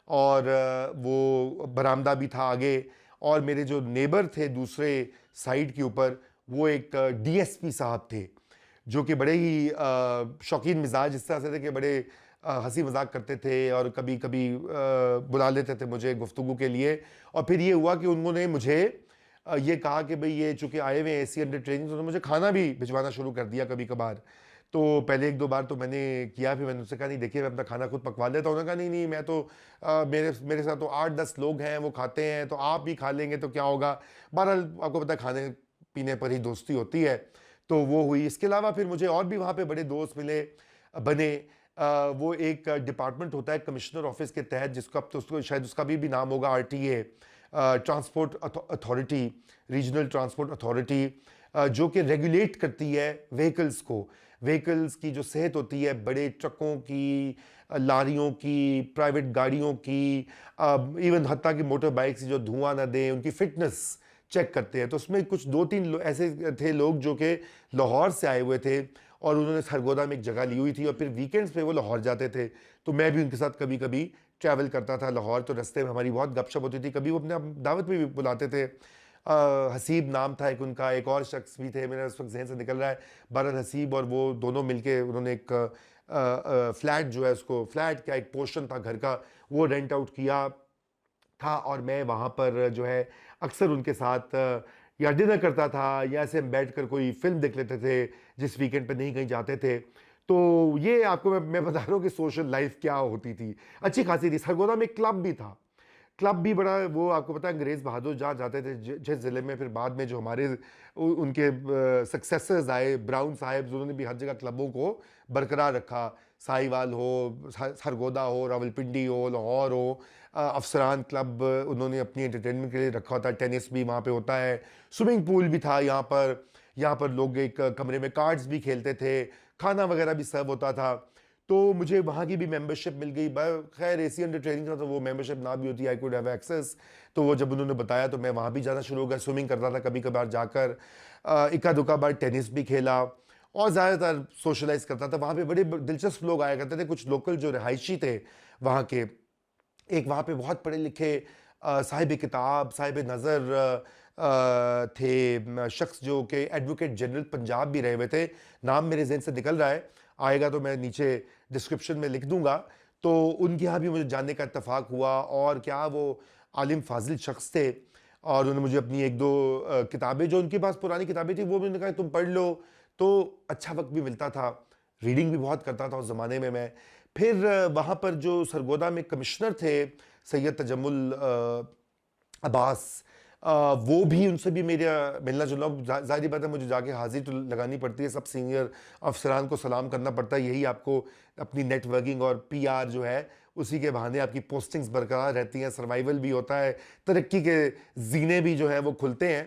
और वो बरामदा भी था आगे। और मेरे जो नेबर थे दूसरे साइड के ऊपर, वो एक डीएसपी साहब थे, जो कि बड़े ही शौकीन मिजाज इस तरह से थे कि बड़े हंसी मजाक करते थे, और कभी कभी बुला लेते थे मुझे गुफ्तगू के लिए। और फिर ये हुआ कि उन्होंने मुझे ये कहा कि भाई ये चूँकि आए हुए एसी अंडर ट्रेनिंग, तो उन्होंने मुझे खाना भी भिजवाना शुरू कर दिया कभी कभार। तो पहले एक दो बार तो मैंने किया, फिर मैंने उससे कहा नहीं देखिए मैं अपना खाना खुद पकवा लेता हूँ। उन्होंने कहा नहीं नहीं, मैं तो मेरे साथ तो 8-10 लोग हैं, वो खाते हैं, तो आप भी खा लेंगे तो क्या होगा। बहरहाल आपको पता है खाने पीने पर ही दोस्ती होती है, तो वो हुई। इसके अलावा फिर मुझे और भी वहाँ पे बड़े दोस्त मिले, बने। वो एक डिपार्टमेंट होता है कमिश्नर ऑफिस के तहत, जिसको अब तो उसको शायद उसका भी नाम होगा RTA, transport authority, regional transport authority, जो कि रेगुलेट करती है व्हीकल्स को। व्हीकल्स की जो सेहत होती है, बड़े ट्रकों की, लारियों की, प्राइवेट गाड़ियों की, इवन हत्ता की मोटर बाइक से जो धुआं ना दें, उनकी फिटनेस चेक करते हैं। तो उसमें कुछ 2-3 ऐसे थे लोग जो कि लाहौर से आए हुए थे, और उन्होंने सरगोदा में एक जगह ली हुई थी, और फिर वीकेंड्स पे वो लाहौर जाते थे। तो मैं भी उनके साथ कभी कभी ट्रैवल करता था लाहौर। तो रास्ते में हमारी बहुत गपशप होती थी, कभी वो अपने दावत में भी बुलाते थे। हसीब नाम था एक उनका, एक और शख्स भी थे, मेरा उस वक्त जहन से निकल रहा है। बरर हसीब और वो दोनों मिलके उन्होंने एक फ्लैट जो है, उसको फ्लैट का एक पोर्शन था घर का, वो रेंट आउट किया था। और मैं वहाँ पर जो है अक्सर उनके साथ या डिनर करता था, या ऐसे बैठ कर कोई फिल्म देख लेते थे जिस वीकेंड पे नहीं कहीं जाते थे। तो ये आपको मैं बता रहा हूँ कि सोशल लाइफ क्या होती थी, अच्छी खासी थी। सरगोदा में क्लब भी था, क्लब भी बड़ा, वो आपको पता है अंग्रेज़ बहादुर जहाँ जाते थे जिस ज़िले में, फिर बाद में जो हमारे उनके सक्सेसर्स आए, ब्राउन साहिब, उन्होंने भी हर जगह क्लबों को बरकरार रखा। साहिवाल हो, सरगोदा हो, रावलपिंडी हो, लाहौर हो, अफसरान क्लब उन्होंने अपनी एंटरटेनमेंट के लिए रखा होता है। टेनिस भी वहाँ पे होता है, स्विमिंग पूल भी था यहाँ पर लोग एक कमरे में कार्ड्स भी खेलते थे, खाना वगैरह भी सर्व होता था। तो मुझे वहाँ की भी मेंबरशिप मिल गई। खैर एसी अंडर ट्रेनिंग था, तो वो मेंबरशिप ना भी होती, आई कुड हैव एक्सेस। तो वो जब उन्होंने बताया तो मैं वहाँ भी जाना शुरू हो गया, स्विमिंग करता था कभी कभार जाकर, इक्का दुक्का बार टेनिस भी खेला, और ज़्यादातर सोशलाइज करता था। वहाँ पे बड़े दिलचस्प लोग आया करते थे, कुछ लोकल जो रहायशी थे वहाँ के। एक वहाँ पे बहुत पढ़े लिखे साहिब किताब, साहिब नज़र थे शख्स, जो कि एडवोकेट जनरल पंजाब भी रहे हुए थे। नाम मेरे जहन से निकल रहा है, आएगा तो मैं नीचे डिस्क्रिप्शन में लिख दूंगा। तो उनके यहाँ भी मुझे जानने का इत्तेफाक हुआ, और क्या वो आलिम फाजिल शख्स थे, और उन्होंने मुझे अपनी एक दो किताबें, जो उनके पास पुरानी किताबें थी, वो भी उन्होंने कहा तुम पढ़ लो। तो अच्छा वक्त भी मिलता था, रीडिंग भी बहुत करता था उस ज़माने में मैं। फिर वहाँ पर जो सरगोदा में कमिश्नर थे सैयद तजम्मुल अब्बास, वो भी, उनसे भी मेरा मिलना जुलना, ज़ाहिर बात है मुझे जाके हाजिर तो लगानी पड़ती है, सब सीनियर अफसरान को सलाम करना पड़ता है, यही आपको अपनी नेटवर्किंग और पीआर जो है उसी के बहाने आपकी पोस्टिंग्स बरकरार रहती हैं, सर्वाइवल भी होता है, तरक्की के जीने भी जो हैं वो खुलते हैं।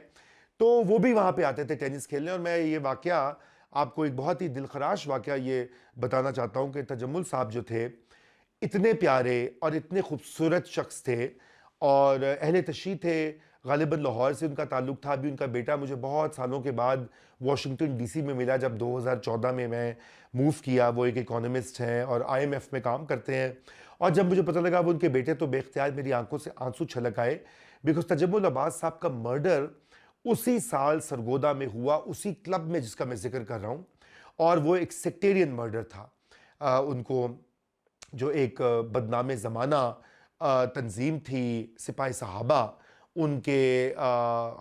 तो वो भी वहाँ पे आते थे टेनिस खेलने, और मैं ये वाक़या आपको एक बहुत ही दिलखराश वाक़या ये बताना चाहता हूँ कि तजम्मुल साहब जो थे, इतने प्यारे और इतने खूबसूरत शख्स थे, और अहले तशी थे, गालिबन लाहौर से उनका ताल्लुक़ था। अभी उनका बेटा मुझे बहुत सालों के बाद वाशिंगटन डीसी में मिला, जब 2014 में मैं मूव किया। वो एक इकोनॉमिस्ट हैं और आईएमएफ में काम करते हैं, और जब मुझे पता लगा वो उनके बेटे, तो बेख्तियार मेरी आंखों से आंसू छलक आए, बिकॉज तजम्मुल अब्बास साहब का मर्डर उसी साल सरगोदा में हुआ, उसी क्लब में जिसका मैं जिक्र कर रहा हूँ, और वो एक सेक्टेरियन मर्डर था। उनको जो एक बदनाम ज़माना तंजीम थी सिपाही साहबा, उनके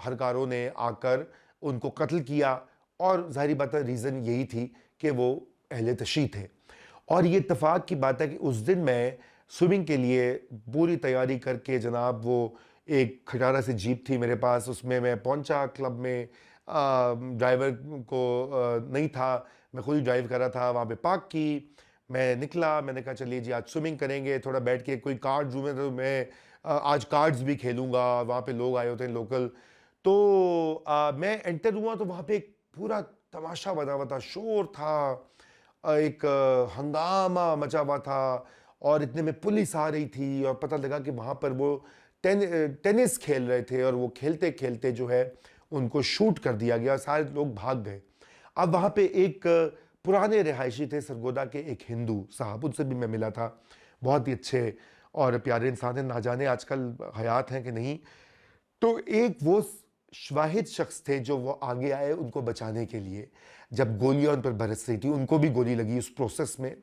हरकारों ने आकर उनको कत्ल किया, और ज़ाहिर बात है रीज़न यही थी कि वो अहले तशी थे। और ये इत्तेफाक की बात है कि उस दिन मैं स्विमिंग के लिए पूरी तैयारी करके, जनाब वो एक खटारा सी जीप थी मेरे पास, उसमें मैं पहुंचा क्लब में। ड्राइवर को नहीं था, मैं खुद ही ड्राइव कर रहा था, वहाँ पे पार्क की, मैं निकला, मैंने कहा चलिए जी आज स्विमिंग करेंगे, थोड़ा बैठ के कोई कार्ड रूम है तो मैं आज कार्ड्स भी खेलूँगा, वहाँ पे लोग आए होते हैं लोकल। तो मैं एंटर हुआ तो वहाँ पे एक पूरा तमाशा बना हुआ था, शोर था, एक हंगामा मचा हुआ था, और इतने में पुलिस आ रही थी, और पता लगा कि वहाँ पर वो टेनिस खेल रहे थे, और वो खेलते खेलते जो है उनको शूट कर दिया गया, सारे लोग भाग गए। अब वहाँ पे एक पुराने रिहायशी थे सरगोदा के, एक हिंदू साहब, उनसे भी मैं मिला था, बहुत ही अच्छे और प्यारे इंसान हैं, ना जाने आजकल हयात हैं कि नहीं। तो एक वो वाहिद शख्स थे जो वो आगे आए उनको बचाने के लिए, जब गोलियां उन पर बरस रही थी, उनको भी गोली लगी उस प्रोसेस में,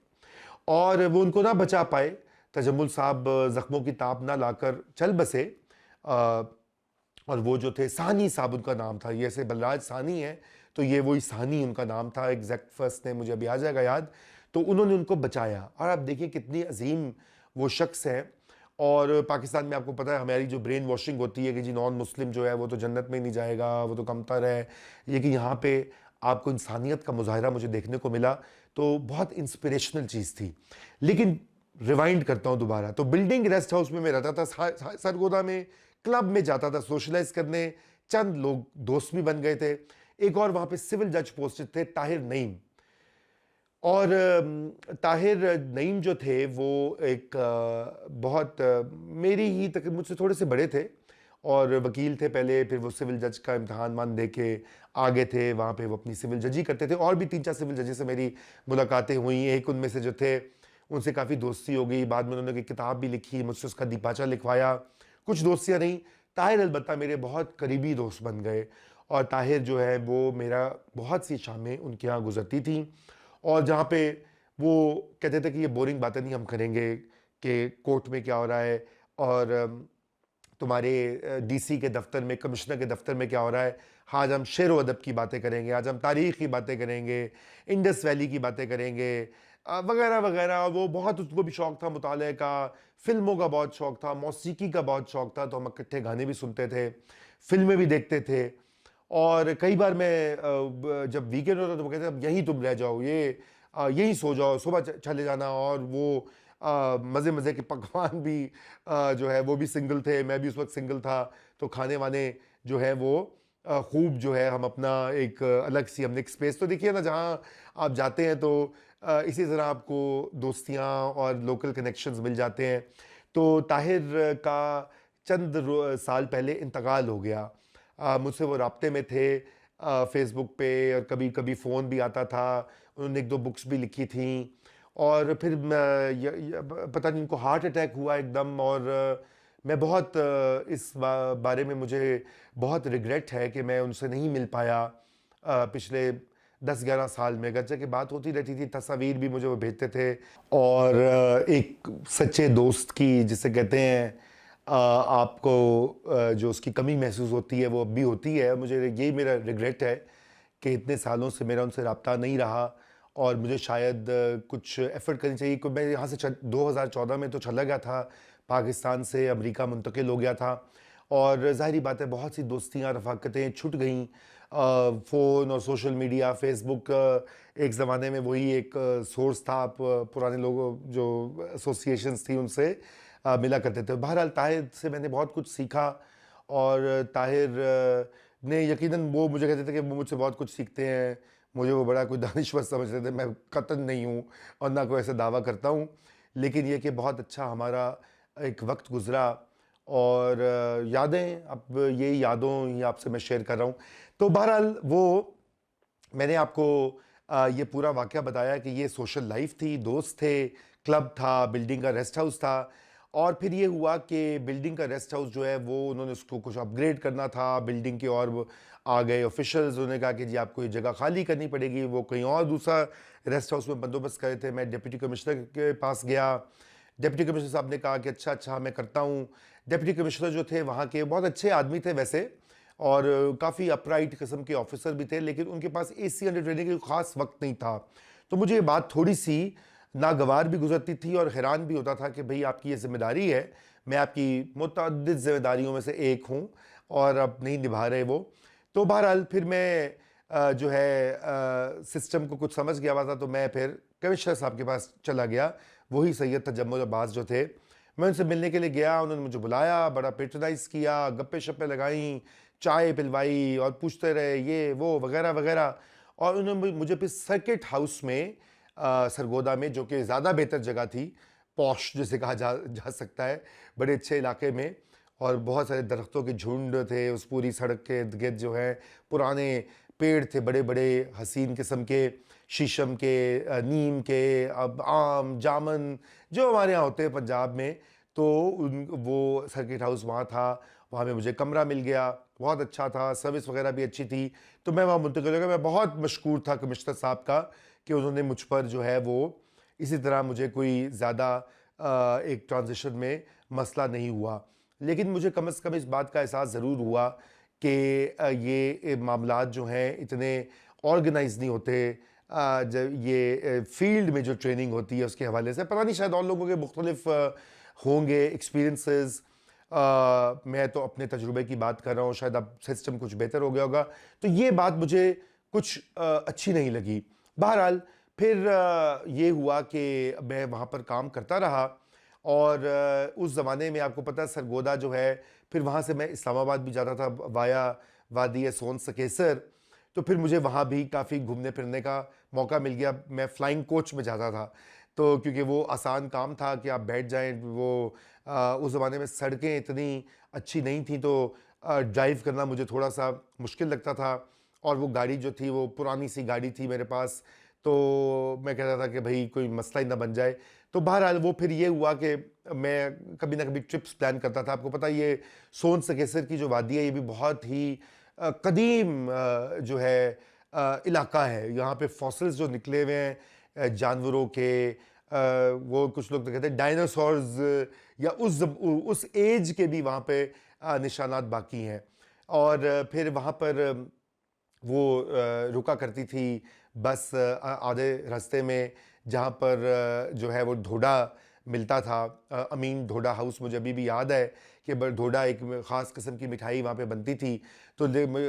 और वो उनको ना बचा पाए। तजम्मुल साहब ज़ख्मों की ताप ना लाकर चल बसे, और वो जो थे, सानी साहब उनका नाम था, ये ऐसे बलराज सानी है तो ये वही सानी उनका नाम था, एग्जैक्ट फर्स्ट नेम मुझे अभी आ जाएगा याद। तो उन्होंने उनको बचाया, और आप देखिए कितनी अजीम वो शख्स है। और पाकिस्तान में आपको पता है हमारी जो ब्रेन वॉशिंग होती है कि जी नॉन मुस्लिम जो है वो तो जन्नत में नहीं जाएगा, वो तो कमतर है, लेकिन यहाँ पे आपको इंसानियत का मुजाहरा मुझे देखने को मिला, तो बहुत इंस्पिरेशनल चीज़ थी। लेकिन रिवाइंड करता हूँ दोबारा, तो बिल्डिंग रेस्ट हाउस में मैं रहता था सरगोदा में, क्लब में जाता था सोशलाइज करने, चंद लोग दोस्त भी बन गए थे। एक और वहाँ पे सिविल जज पोस्टेड थे, ताहिर नईम, और ताहिर नईम जो थे वो एक बहुत मेरी ही तक मुझसे थोड़े से बड़े थे, और वकील थे पहले, फिर वो सिविल जज का इम्तहान मान दे के आगे थे, वहाँ पे वो अपनी सिविल जजी करते थे। और भी 3-4 सिविल जजेस से मेरी मुलाकातें हुई, एक उनमें से जो थे उनसे काफ़ी दोस्ती हो गई, बाद में उन्होंने एक किताब भी लिखी, मुझसे उसका दीपाचा लिखवाया, कुछ दोस्तियाँ रहीं। ताहिर अलबत्ता मेरे बहुत करीबी दोस्त बन गए, और ताहिर जो है वो मेरा बहुत सी शामें उनके यहाँ गुजरती थी, और जहाँ पे वो कहते थे कि ये बोरिंग बातें नहीं हम करेंगे कि कोर्ट में क्या हो रहा है, और तुम्हारे डीसी के दफ्तर में, कमिश्नर के दफ्तर में क्या हो रहा है। आज हम शेर व अदब की बातें करेंगे, आज हम तारीख़ की बातें करेंगे, इंडस वैली की बातें करेंगे, वगैरह वगैरह। वो बहुत, उसको भी शौक़ था मुताले का, फ़िल्मों का बहुत शौक़ था, मौसीकी का बहुत शौक़ था, तो हम इकट्ठे गाने भी सुनते थे, फ़िल्में भी देखते थे। और कई बार मैं जब वीकेंड होता तो वो कहते अब यहीं तुम रह जाओ, यहीं सो जाओ, सुबह चले जाना। और वो मज़े मज़े के पकवान भी जो है वो भी सिंगल थे, मैं भी उस वक्त सिंगल था, तो खाने वाने जो है वो खूब जो है हम अपना एक अलग सी हमने एक स्पेस, तो देखिए ना जहाँ आप जाते हैं तो इसी तरह आपको दोस्तियाँ और लोकल कनेक्शंस मिल जाते हैं। तो ताहिर का चंद साल पहले इंतकाल हो गया। मुझसे वो राब्ते में थे फेसबुक पे, और कभी कभी फ़ोन भी आता था, उन्होंने एक दो बुक्स भी लिखी थी। और फिर पता नहीं उनको हार्ट अटैक हुआ एकदम, और मैं बहुत इस बारे में मुझे बहुत रिग्रेट है कि मैं उनसे नहीं मिल पाया पिछले 10-11 साल में गच्चे की बात होती रहती थी, तस्वीर भी मुझे वो भेजते थे। और एक सच्चे दोस्त की जिसे कहते हैं आपको जो उसकी कमी महसूस होती है वो अब भी होती है। मुझे यही मेरा रिग्रेट है कि इतने सालों से मेरा उनसे रब्ता नहीं रहा और मुझे शायद कुछ एफ़र्ट करनी चाहिए। क्योंकि मैं यहाँ से 2014 में तो चला गया था, पाकिस्तान से अमेरिका मुंतकिल हो गया था और ज़ाहिर बात है बहुत सी दोस्तियाँ रफ़ाकतें छूट गईं। फ़ोन और सोशल मीडिया, फ़ेसबुक एक ज़माने में वही एक सोर्स था। आप पुराने लोगों जो एसोसिएशंस थी उनसे मिला करते थे। बहरहाल ताहिर से मैंने बहुत कुछ सीखा और ताहिर ने यकीनन वो मुझे कहते थे कि वो मुझसे बहुत कुछ सीखते हैं। मुझे वो बड़ा कोई दानिश्वर समझते थे। मैं कतई नहीं हूँ और ना कोई ऐसा दावा करता हूँ, लेकिन ये कि बहुत अच्छा हमारा एक वक्त गुजरा और यादें, अब यही यादों ही आपसे मैं शेयर कर रहा हूँ। तो बहरहाल वो मैंने आपको ये पूरा वाक़या बताया कि ये सोशल लाइफ़ थी, दोस्त थे, क्लब था, बिल्डिंग का रेस्ट हाउस था। और फिर ये हुआ कि बिल्डिंग का रेस्ट हाउस जो है वो उन्होंने उसको कुछ अपग्रेड करना था बिल्डिंग की, और वो आ गए ऑफिशियल्स। उन्होंने कहा कि जी आपको ये जगह खाली करनी पड़ेगी। वो कहीं और दूसरा रेस्ट हाउस में बंदोबस्त करे थे। मैं डिप्टी कमिश्नर के पास गया। डिप्टी कमिश्नर साहब ने कहा कि अच्छा अच्छा मैं करता हूँ। डिप्टी कमिश्नर जो थे वहाँ के बहुत अच्छे आदमी थे वैसे, और काफ़ी अपराइट किस्म के ऑफिसर भी थे, लेकिन उनके पास एसी अंडर ट्रेनिंग का ख़ास वक्त नहीं था। तो मुझे ये बात थोड़ी सी नागवार भी गुजरती थी और हैरान भी होता था कि भाई आपकी ये जिम्मेदारी है, मैं आपकी मुतअद्दिद जिम्मेदारियों में से एक हूँ और अब नहीं निभा रहे वो। तो बहरहाल फिर मैं जो है सिस्टम को कुछ समझ गया हुआ था, तो मैं फिर कमिश्नर साहब के पास चला गया। वही सैयद तजम्मुल अब्बास जो थे, मैं उनसे मिलने के लिए गया। उन्होंने मुझे बुलाया, बड़ा पेट्रोनाइज़ किया, गप्पे शप्पे लगाई, चाय पिलवाई और पूछते रहे ये वो वगैरह वगैरह। और उन्होंने मुझे फिर सर्किट हाउस में सरगोदा में, जो कि ज़्यादा बेहतर जगह थी, पॉश जिसे कहा जा सकता है, बड़े अच्छे इलाके में, और बहुत सारे दरख्तों के झुंड थे उस पूरी सड़क के इर्द गिर्द। जो है पुराने पेड़ थे बड़े बड़े हसीन किस्म के, शीशम के, नीम के, अब आम जामन जो हमारे यहाँ होते हैं पंजाब में। तो वो सर्किट हाउस वहाँ था। वहाँ में मुझे कमरा मिल गया, बहुत अच्छा था, सर्विस वगैरह भी अच्छी थी। तो मैं वहाँ मुंतकिल हो गया। मैं बहुत मशकूर था कमिश्नर साहब का कि उन्होंने मुझ पर जो है वो इसी तरह मुझे कोई ज़्यादा एक ट्रांजिशन में मसला नहीं हुआ। लेकिन मुझे कम से कम इस बात का एहसास ज़रूर हुआ कि ये मामलात जो हैं इतने ऑर्गेनाइज नहीं होते। जब ये फील्ड में जो ट्रेनिंग होती है उसके हवाले से पता नहीं, शायद और लोगों के मुख्तलिफ होंगे एक्सपीरियंसेस। मैं तो अपने तजुर्बे की बात कर रहा हूँ, शायद अब सिस्टम कुछ बेहतर हो गया होगा। तो ये बात मुझे कुछ अच्छी नहीं लगी। बहरहाल फिर ये हुआ कि मैं वहाँ पर काम करता रहा। और उस ज़माने में आपको पता है सरगोदा जो है, फिर वहाँ से मैं इस्लामाबाद भी जाता था वाया वादी सोन सकेसर। तो फिर मुझे वहाँ भी काफ़ी घूमने फिरने का मौका मिल गया। मैं फ़्लाइंग कोच में जाता था, तो क्योंकि वो आसान काम था कि आप बैठ जाएं। वो उस ज़माने में सड़कें इतनी अच्छी नहीं थी, तो ड्राइव करना मुझे थोड़ा सा मुश्किल लगता था। और वो गाड़ी जो थी वो पुरानी सी गाड़ी थी मेरे पास, तो मैं कहता था कि भाई कोई मसला ही ना बन जाए। तो बहरहाल वो फिर ये हुआ कि मैं कभी ना कभी ट्रिप्स प्लान करता था। आपको पता है ये सोन सकेसर की जो वादी है ये भी बहुत ही कदीम जो है इलाका है। यहाँ पे फॉसिल्स जो निकले हुए हैं जानवरों के, वो कुछ लोग तो कहते हैं डायनासोर्स, या उस एज के भी वहाँ पे निशानात बाकी हैं। और फिर वहाँ पर वो रुका करती थी बस आधे रास्ते में, जहाँ पर जो है वो ढोडा मिलता था। अमीन ढोडा हाउस मुझे अभी भी याद है कि ढोडा एक ख़ास किस्म की मिठाई वहाँ पे बनती थी। तो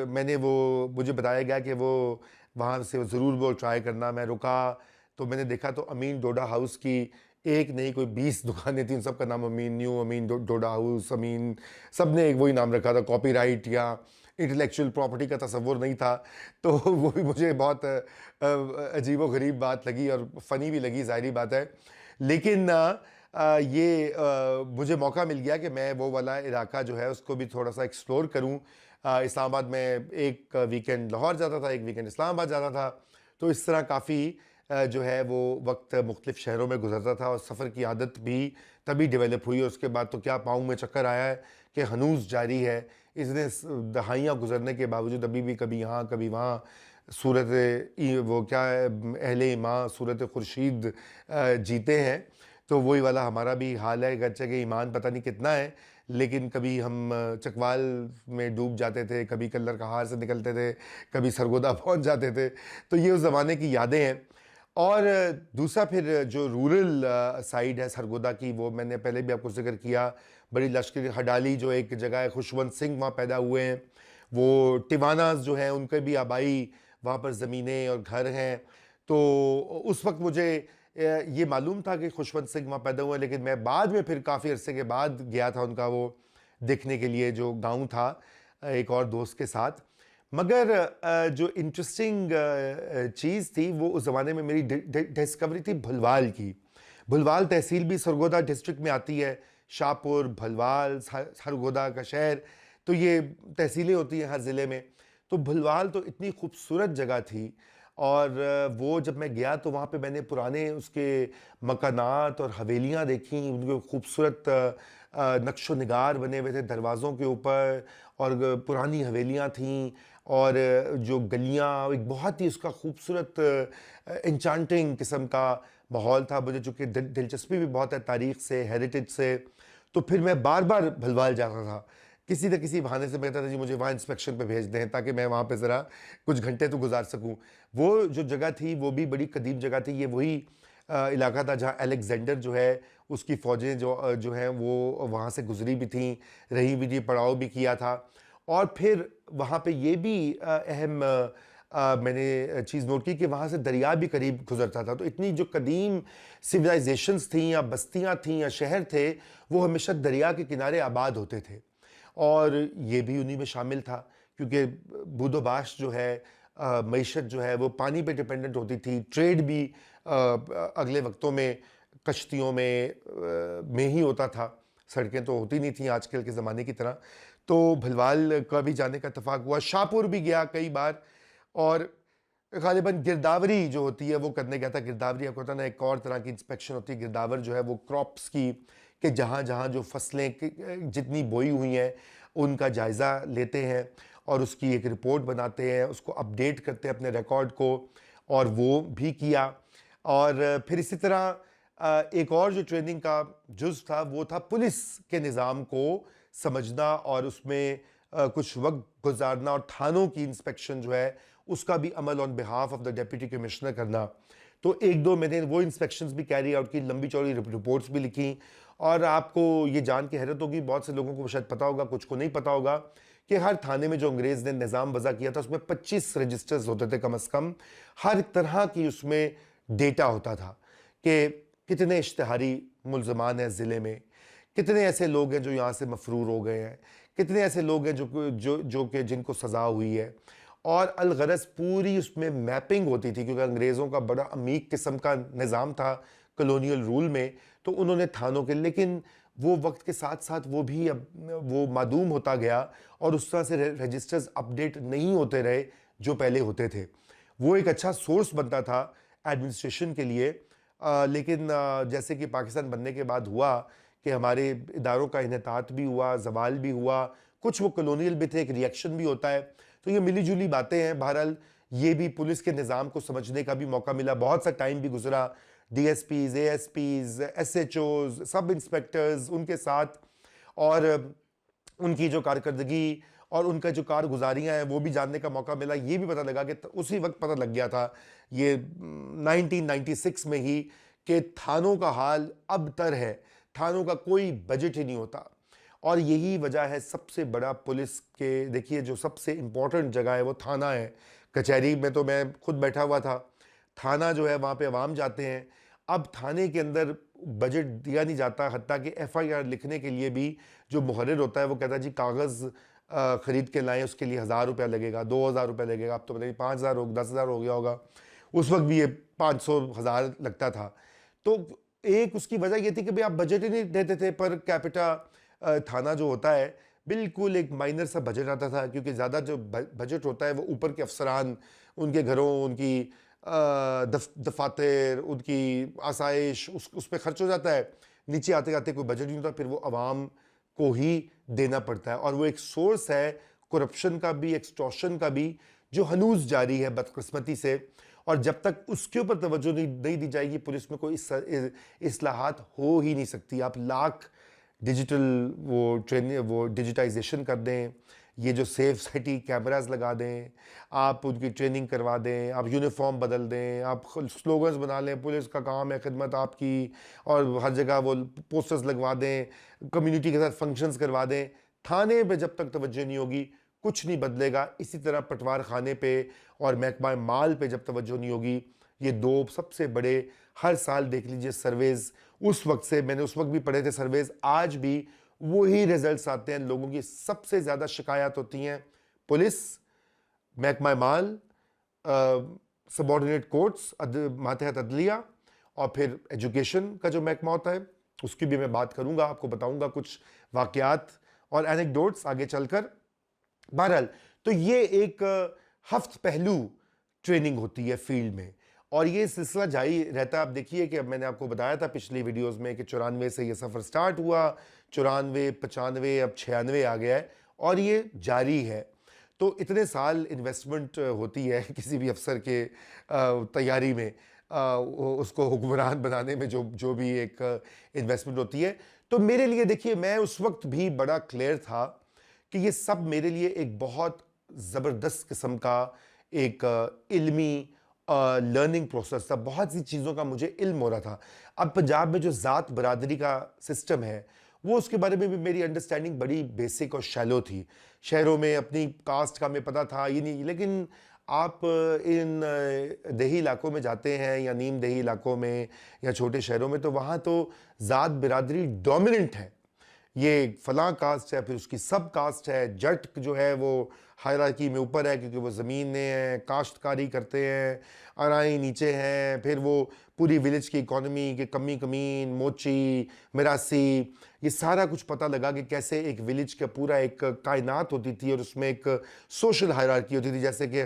मैंने वो मुझे बताया गया कि वो वहाँ से ज़रूर वो ट्राई करना। मैं रुका तो मैंने देखा तो अमीन ढोडा हाउस की एक नहीं कोई 20 दुकानें थी। उन सब का नाम अमीन, न्यू अमीन ढोडा हाउस, अमीन, सब ने एक वही नाम रखा था। कॉपीराइट या इंटेलेक्चुअल प्रॉपर्टी का तसव्वुर नहीं था। तो वो भी मुझे बहुत अजीब व गरीब बात लगी और फ़नी भी लगी, ज़ाहिरी बात है। लेकिन ये मुझे मौका मिल गया कि मैं वो वाला इलाका जो है उसको भी थोड़ा सा एक्सप्लोर करूं। इस्लामाबाद में एक वीकेंड लाहौर जाता था, एक वीकेंड इस्लामाबाद जाता था। तो इस तरह काफ़ी जो है वो वक्त मुख्तलिफ़ शहरों में गुजरता था, और सफ़र की आदत भी तभी डेवलप हुई। और उसके बाद तो क्या पाँव में चक्कर आया है कि हनूज़ जारी है। इतने दहाइयाँ गुजरने के बावजूद अभी भी कभी यहाँ कभी वहाँ वो क्या है, अहले ईमान सूरत खुर्शीद जीते हैं। तो वही वाला हमारा भी हाल है, गरचे के ईमान पता नहीं कितना है, लेकिन कभी हम चकवाल में डूब जाते थे, कभी कल्लर कहार से निकलते थे, कभी सरगोदा पहुंच जाते थे। तो ये उस ज़माने की यादें हैं। और दूसरा फिर जो रूरल साइड है सरगोदा की, वो मैंने पहले भी आपको जिक्र किया। बड़ी लश्करी हडाली जो एक जगह है, खुशवंत सिंह वहाँ पैदा हुए हैं। वो टिवानास जो हैं उनके भी आबाई वहाँ पर ज़मीनें और घर हैं। तो उस वक्त मुझे ये मालूम था कि खुशवंत सिंह वहाँ पैदा हुए, लेकिन मैं बाद में फिर काफ़ी अरसे के बाद गया था उनका वो देखने के लिए, जो गांव था, एक और दोस्त के साथ। मगर जो इंटरेस्टिंग चीज़ थी वो उस ज़माने में मेरी डिस्कवरी थी भलवाल की। भलवाल तहसील भी सरगोदा डिस्ट्रिक्ट में आती है। शाहपुर, भलवाल, सरगोदा का शहर, तो ये तहसीलें होती हैं हर ज़िले में। तो भलवाल तो इतनी खूबसूरत जगह थी। और वो जब मैं गया तो वहाँ पे मैंने पुराने उसके मकानात और हवेलियाँ देखी, उनके खूबसूरत नक्शो निगार बने हुए थे दरवाज़ों के ऊपर, और पुरानी हवेलियाँ थीं, और जो गलियाँ, एक बहुत ही उसका खूबसूरत इंचांटिंग किस्म का माहौल था। मुझे चूँकि दिलचस्पी भी बहुत है तारीख़ से, हेरिटेज से, तो फिर मैं बार बार भलवाल जाता था। किसी न किसी बहाने से मैं कहता था जी मुझे वहाँ इंस्पेक्शन पे भेज दें, ताकि मैं वहाँ पे ज़रा कुछ घंटे तो गुजार सकूँ। वो जो जगह थी वो भी बड़ी कदीम जगह थी। ये वही इलाका था जहाँ अलेक्जेंडर जो है उसकी फ़ौजें जो हैं वो वहाँ से गुजरी भी थीं, रही भी थी, पड़ाव भी किया था। और फिर वहाँ पे ये भी अहम मैंने चीज़ नोट की कि वहाँ से दरिया भी करीब गुजरता था। तो इतनी जो कदीम सिविलाइजेशंस थीं या बस्तियाँ थीं या शहर थे, वो हमेशा दरिया के किनारे आबाद होते थे। और ये भी उन्हीं में शामिल था, क्योंकि बूदोबाश जो है, मईशत जो है वो पानी पे डिपेंडेंट होती थी। ट्रेड भी अगले वक्तों में कश्तियों में ही होता था। सड़कें तो होती नहीं थी आजकल के ज़माने की तरह। तो भलवाल का भी जाने का इत्तेफाक हुआ। शाहपुर भी गया कई बार, और ग़ालिबन गिरदावरी जो होती है वो करने गया था। गिरदावरी आपको पता ना, एक और तरह की इंस्पेक्शन होती है। गिरदावर जो है वो क्रॉप्स की, कि जहाँ जहाँ जो फसलें जितनी बोई हुई हैं उनका जायज़ा लेते हैं और उसकी एक रिपोर्ट बनाते हैं, उसको अपडेट करते हैं अपने रिकॉर्ड को, और वो भी किया। और फिर इसी तरह एक और जो ट्रेनिंग का जुज़ था वो था पुलिस के निज़ाम को समझना और उसमें कुछ वक्त गुजारना, और थानों की इंस्पेक्शन जो है उसका भी अमल on behalf of the deputy commissioner करना। तो एक दो मैंने वो इंस्पेक्शंस भी कैरी आउट की, लंबी चौड़ी रिपोर्ट्स भी लिखी। और आपको ये जान के हैरत होगी, बहुत से लोगों को शायद पता होगा, कुछ को नहीं पता होगा, कि हर थाने में जो अंग्रेज़ ने निज़ाम वज़ा किया था उसमें 25 रजिस्टर्स होते थे कम अज़ कम। हर तरह की उसमें डेटा होता था कि कितने इश्तिहारी मुल्ज़मान हैं ज़िले में, कितने ऐसे लोग हैं जो यहाँ से मफरूर हो गए हैं, कितने ऐसे लोग हैं जो कि जिनको सज़ा हुई है। और अलगरज पूरी उसमें मैपिंग होती थी, क्योंकि अंग्रेज़ों का बड़ा अमीक किस्म का निज़ाम था कॉलोनियल रूल में। तो उन्होंने थानों के, लेकिन वो वक्त के साथ साथ वो भी अब वो मादूम होता गया, और उस तरह से रजिस्टर्स अपडेट नहीं होते रहे जो पहले होते थे। वो एक अच्छा सोर्स बनता था एडमिनिस्ट्रेशन के लिए। लेकिन जैसे कि पाकिस्तान बनने के बाद हुआ कि हमारे इदारों का इन्हतात भी हुआ, ज़वाल भी हुआ, कुछ वो कॉलोनियल भी थे, एक रिएक्शन भी होता है। तो ये मिली जुली बातें हैं। बहरहाल ये भी पुलिस के निज़ाम को समझने का भी मौका मिला, बहुत सा टाइम भी गुजरा। DSPs, ASPs, SHOs, सब इंस्पेक्टर्स उनके साथ, और उनकी जो कारकर्दगी और उनका जो कारगुजारियाँ हैं वो भी जानने का मौका मिला। ये भी पता लगा कि उसी वक्त पता लग गया था, ये 1996 में ही, कि थानों का हाल अबतर है। थानों का कोई बजट ही नहीं होता। और यही वजह है सबसे बड़ा पुलिस के, देखिए जो सबसे इम्पोर्टेंट जगह है वो थाना है। कचहरी में तो मैं खुद बैठा हुआ था, थाना जो है वहाँ पे अवाम जाते हैं। अब थाने के अंदर बजट दिया नहीं जाता, हत्ता कि FIR लिखने के लिए भी जो मुहर्रिर होता है वो कहता है जी कागज़ ख़रीद के लाएँ, उसके लिए 1000 रुपया लगेगा, 2000 रुपया लगेगा। अब तो बताइए 5000 हो, 10,000 हो गया होगा। उस वक्त भी ये 500, 1000 लगता था। तो एक उसकी वजह ये थी कि भाई आप बजट ही नहीं देते थे। पर कैपिटा थाना जो होता है, बिल्कुल एक माइनर सा बजट आता था, क्योंकि ज़्यादा जो बजट होता है वो ऊपर के अफसरान, उनके घरों, उनकी दफातर, उनकी आसाइश, उस पर खर्च हो जाता है। नीचे आते आते कोई बजट नहीं होता, फिर वो आवाम को ही देना पड़ता है। और वो एक सोर्स है करप्शन का भी, एक्सटॉर्शन का भी, जो हनूज जारी है बदकिस्मती से, और जब तक उसके ऊपर तवज्जो नहीं दी जाएगी पुलिस में कोई इस्लाहात हो ही नहीं सकती। आप लाख डिजिटल वो डिजिटाइजेशन कर दें, ये जो सेफ सिटी कैमरास लगा दें, आप उनकी ट्रेनिंग करवा दें, आप यूनिफॉर्म बदल दें, आप स्लोगन्स बना लें, पुलिस का काम है खिदमत आपकी, और हर जगह वो पोस्टर्स लगवा दें, कम्युनिटी के साथ फंक्शंस करवा दें, थाने पे जब तक तवज्जो नहीं होगी कुछ नहीं बदलेगा। इसी तरह पटवार खाने पे और महकमा माल पे जब तवज्जो नहीं होगी, ये दो सबसे बड़े, हर साल देख लीजिए सर्वेज, उस वक्त से मैंने उस वक्त भी पढ़े थे सर्वेज, आज भी वही रिजल्ट्स आते हैं। लोगों की सबसे ज़्यादा शिकायत होती हैं पुलिस, महकमा माल, सबॉर्डिनेट कोर्ट्स, मातहत अदलिया, और फिर एजुकेशन का जो महकमा होता है उसकी भी मैं बात करूंगा, आपको बताऊंगा कुछ वाकयात और एनेक्डोट्स आगे चलकर। बहरहाल तो ये एक हफ्त पहलू ट्रेनिंग होती है फील्ड में, और ये सिलसिला जारी रहता है। आप देखिए कि अब मैंने आपको बताया था पिछली वीडियोस में कि 94 से ये सफ़र स्टार्ट हुआ, 94, 95, अब 96 आ गया है, और ये जारी है। तो इतने साल इन्वेस्टमेंट होती है किसी भी अफसर के तैयारी में, उसको हुक्मरान बनाने में जो भी एक इन्वेस्टमेंट होती है। तो मेरे लिए देखिए, मैं उस वक्त भी बड़ा क्लियर था कि ये सब मेरे लिए एक बहुत ज़बरदस्त किस्म का एक इल्मी लर्निंग प्रोसेस था। बहुत सी चीज़ों का मुझे इल्म हो रहा था। अब पंजाब में जो ज़ात बरादरी का सिस्टम है, वो उसके बारे में भी मेरी अंडरस्टैंडिंग बड़ी बेसिक और शैलो थी। शहरों में अपनी कास्ट का हमें पता था ये नहीं, लेकिन आप इन देही इलाकों में जाते हैं या नीम देही इलाकों में या छोटे शहरों में, तो वहाँ तो ज़ात बिरादरी डोमिनेंट है। ये फलां कास्ट है, फिर उसकी सब कास्ट है, जट जो है वो हायरार्की में ऊपर है क्योंकि वो ज़मीनें हैं, काश्तकारी करते हैं, आराई नीचे हैं, फिर वो पूरी विलेज की इकॉनमी के कमी कमीन, मोची, मिरासी, ये सारा कुछ पता लगा कि कैसे एक विलेज का पूरा एक कायनात होती थी और उसमें एक सोशल हायरार्की होती थी। जैसे कि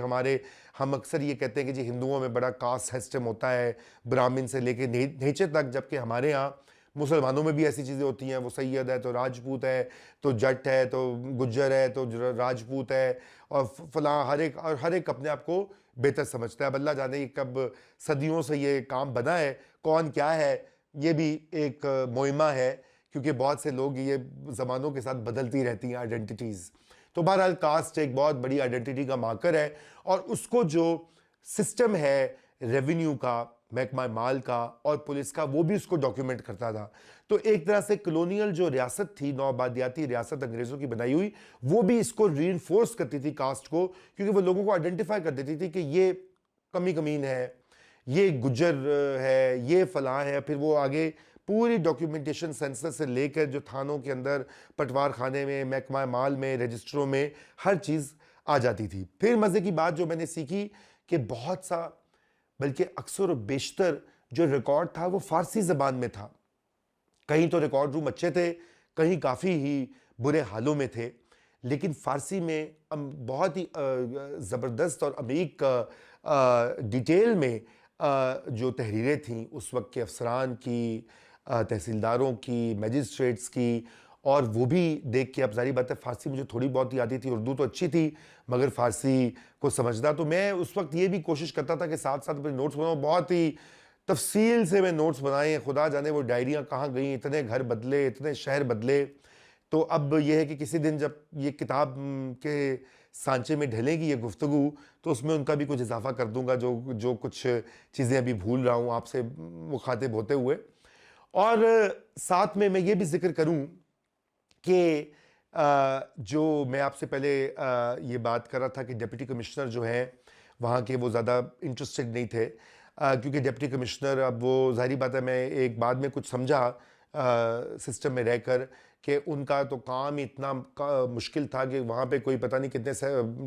हम अक्सर ये कहते हैं कि जी हिंदुओं में बड़ा कास्ट सिस्टम होता है, ब्राह्मण से लेके नीचे तक, जबकि हमारे यहाँ मुसलमानों में भी ऐसी चीज़ें होती हैं। वो सैयद है तो राजपूत है, तो जट है तो गुज्जर है तो राजपूत है, और फलां हर एक अपने आप को बेहतर समझता है। अब अल्लाह जाने कि कब सदियों से ये काम बना है, कौन क्या है, ये भी एक मुहिमा है, क्योंकि बहुत से लोग ये ज़मानों के साथ बदलती रहती हैं आइडेंटिटीज़। तो बहरहाल कास्ट एक बहुत बड़ी आइडेंटिटी का मार्कर है, और उसको जो सिस्टम है रेवेन्यू का, महकमा माल का और पुलिस का, वो भी उसको डॉक्यूमेंट करता था। तो एक तरह से कॉलोनियल जो रियासत थी, नौआबादियाती रियासत अंग्रेज़ों की बनाई हुई, वो भी इसको रीइंफोर्स करती थी कास्ट को, क्योंकि वो लोगों को आइडेंटिफाई कर देती थी कि ये कमी कमीन है, ये गुज्जर है, ये फलां है। फिर वो आगे पूरी डॉक्यूमेंटेशन सेंसस से लेकर जो थानों के अंदर, पटवार खाने में, महकमा माल में, रजिस्टरों में, हर चीज़ आ जाती थी। फिर मज़े की बात जो मैंने सीखी कि बहुत सा, बल्कि अक्सर और बेशतर जो रिकॉर्ड था वो फ़ारसी ज़बान में था। कहीं तो रिकॉर्ड रूम अच्छे थे, कहीं काफ़ी ही बुरे हालों में थे, लेकिन फ़ारसी में बहुत ही ज़बरदस्त और अमीक डिटेल में जो तहरीरें थीं उस वक्त के अफसरान की, तहसीलदारों की, मजिस्ट्रेट्स की, और वो भी देख के, अब ज़ाहिर बात है फ़ारसी मुझे थोड़ी बहुत ही आती थी, उर्दू तो अच्छी थी, मगर फ़ारसी को समझना, तो मैं उस वक्त ये भी कोशिश करता था कि साथ साथ अपने नोट्स बनाऊँ। बहुत ही तफसील से मैं नोट्स बनाए हैं, खुदा जाने वो डायरियाँ कहाँ गई, इतने घर बदले, इतने शहर बदले। तो अब यह है कि किसी दिन जब ये किताब के सांचे में ढलेगी ये गुफ्तगू, तो उसमें उनका भी कुछ इजाफा कर दूंगा, जो कुछ चीज़ें अभी भूल रहा हूँ आपसे मुखातिब होते हुए। और साथ में मैं ये भी जिक्र करूँ कि जो मैं आपसे पहले ये बात कर रहा था कि डिप्टी कमिश्नर जो हैं वहाँ के, वो ज़्यादा इंटरेस्टेड नहीं थे, क्योंकि डिप्टी कमिश्नर, अब वो ज़ाहिर बात है, मैं एक बाद में कुछ समझा सिस्टम में रहकर कि उनका तो काम ही इतना मुश्किल था कि वहाँ पे कोई पता नहीं कितने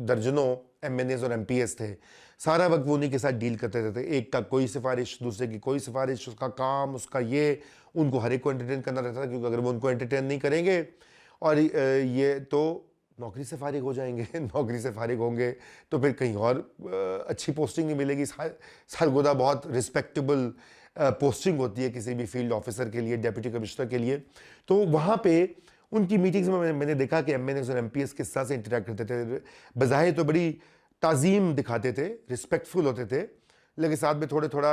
दर्जनों MNAs और MPs थे। सारा वक्त वो उन्हीं के साथ डील करते रहते, एक का कोई सिफारिश, दूसरे की कोई सिफारिश, उसका काम, उसका ये, उनको हर एक को एंटरटेन करना रहता था, क्योंकि अगर वो उनको एंटरटेन नहीं करेंगे और ये तो नौकरी से फारिग हो जाएंगे नौकरी से फारिग होंगे तो फिर कहीं और अच्छी पोस्टिंग नहीं मिलेगी। सरगोदा बहुत रिस्पेक्टेबल पोस्टिंग होती है किसी भी फील्ड ऑफिसर के लिए, डिप्टी कमिश्नर के लिए। तो वहाँ पे उनकी मीटिंग्स में मैंने देखा कि MNAs और MPs किस तरह से इंटरेक्ट करते थे। बज़ाहिर तो बड़ी ताज़ीम दिखाते थे, रिस्पेक्टफुल होते थे, लेकिन साथ में थोड़ा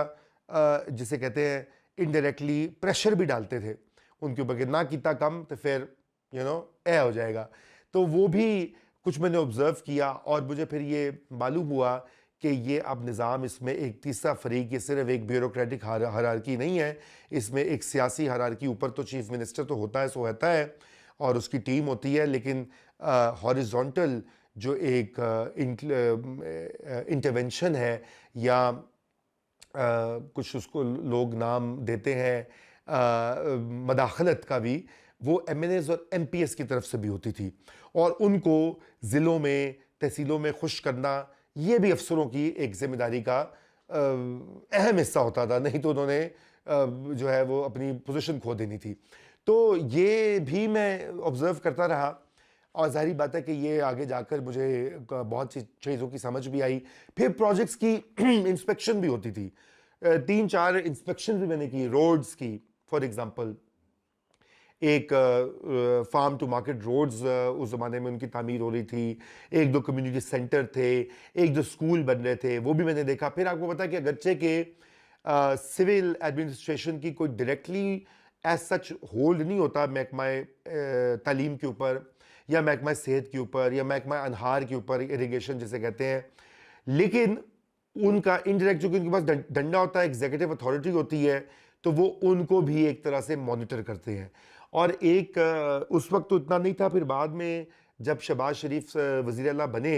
जिसे कहते हैं इनडायरेक्टली प्रेशर भी डालते थे उनके ऊपर कि ना कितना कम तो फिर ए हो जाएगा। तो वो भी कुछ मैंने ऑब्जर्व किया और मुझे फिर ये मालूम हुआ कि ये अब निज़ाम, इसमें एक तीसरा फरीक, ये सिर्फ एक ब्यूरोक्रेटिक हायरार्की नहीं है, इसमें एक सियासी हायरार्की, ऊपर तो चीफ मिनिस्टर तो होता है, सो होता है और उसकी टीम होती है, लेकिन हॉरिजॉन्टल जो एक इंटरवेंशन है या कुछ उसको लोग नाम देते हैं मदाखलत का भी, वो एमएनएस और एमपीएस की तरफ से भी होती थी और उनको ज़िलों में, तहसीलों में खुश करना ये भी अफसरों की एक जिम्मेदारी का अहम हिस्सा होता था, नहीं तो उन्होंने जो है वो अपनी पोजीशन खो देनी थी। तो ये भी मैं ऑब्ज़र्व करता रहा और ज़ाहिर बात है कि ये आगे जाकर मुझे बहुत सी चीज़ों की समझ भी आई। फिर प्रोजेक्ट्स की इंस्पेक्शन भी होती थी, 3-4 इंस्पेक्शन भी मैंने की रोड्स की। फॉर एग्ज़ाम्पल एक फार्म टू मार्केट रोड्स उस ज़माने में उनकी तामीर हो रही थी, 1-2 कम्युनिटी सेंटर थे, 1-2 स्कूल बन रहे थे, वो भी मैंने देखा। फिर आपको पता है कि अगरचे के सिविल एडमिनिस्ट्रेशन की कोई डायरेक्टली एज सच होल्ड नहीं होता महकमा तालीम के ऊपर या महकमा सेहत के ऊपर या महकमा अनहार के ऊपर, इरिगेशन जिसे कहते हैं, लेकिन उनका इनडायरेक्ट जो उनके पास डंडा होता है, एग्जीक्यूटिव अथॉरिटी होती है, तो वो उनको भी एक तरह से मॉनिटर करते हैं। और एक उस वक्त तो इतना नहीं था, फिर बाद में जब शहबाज शरीफ वज़ीर आला बने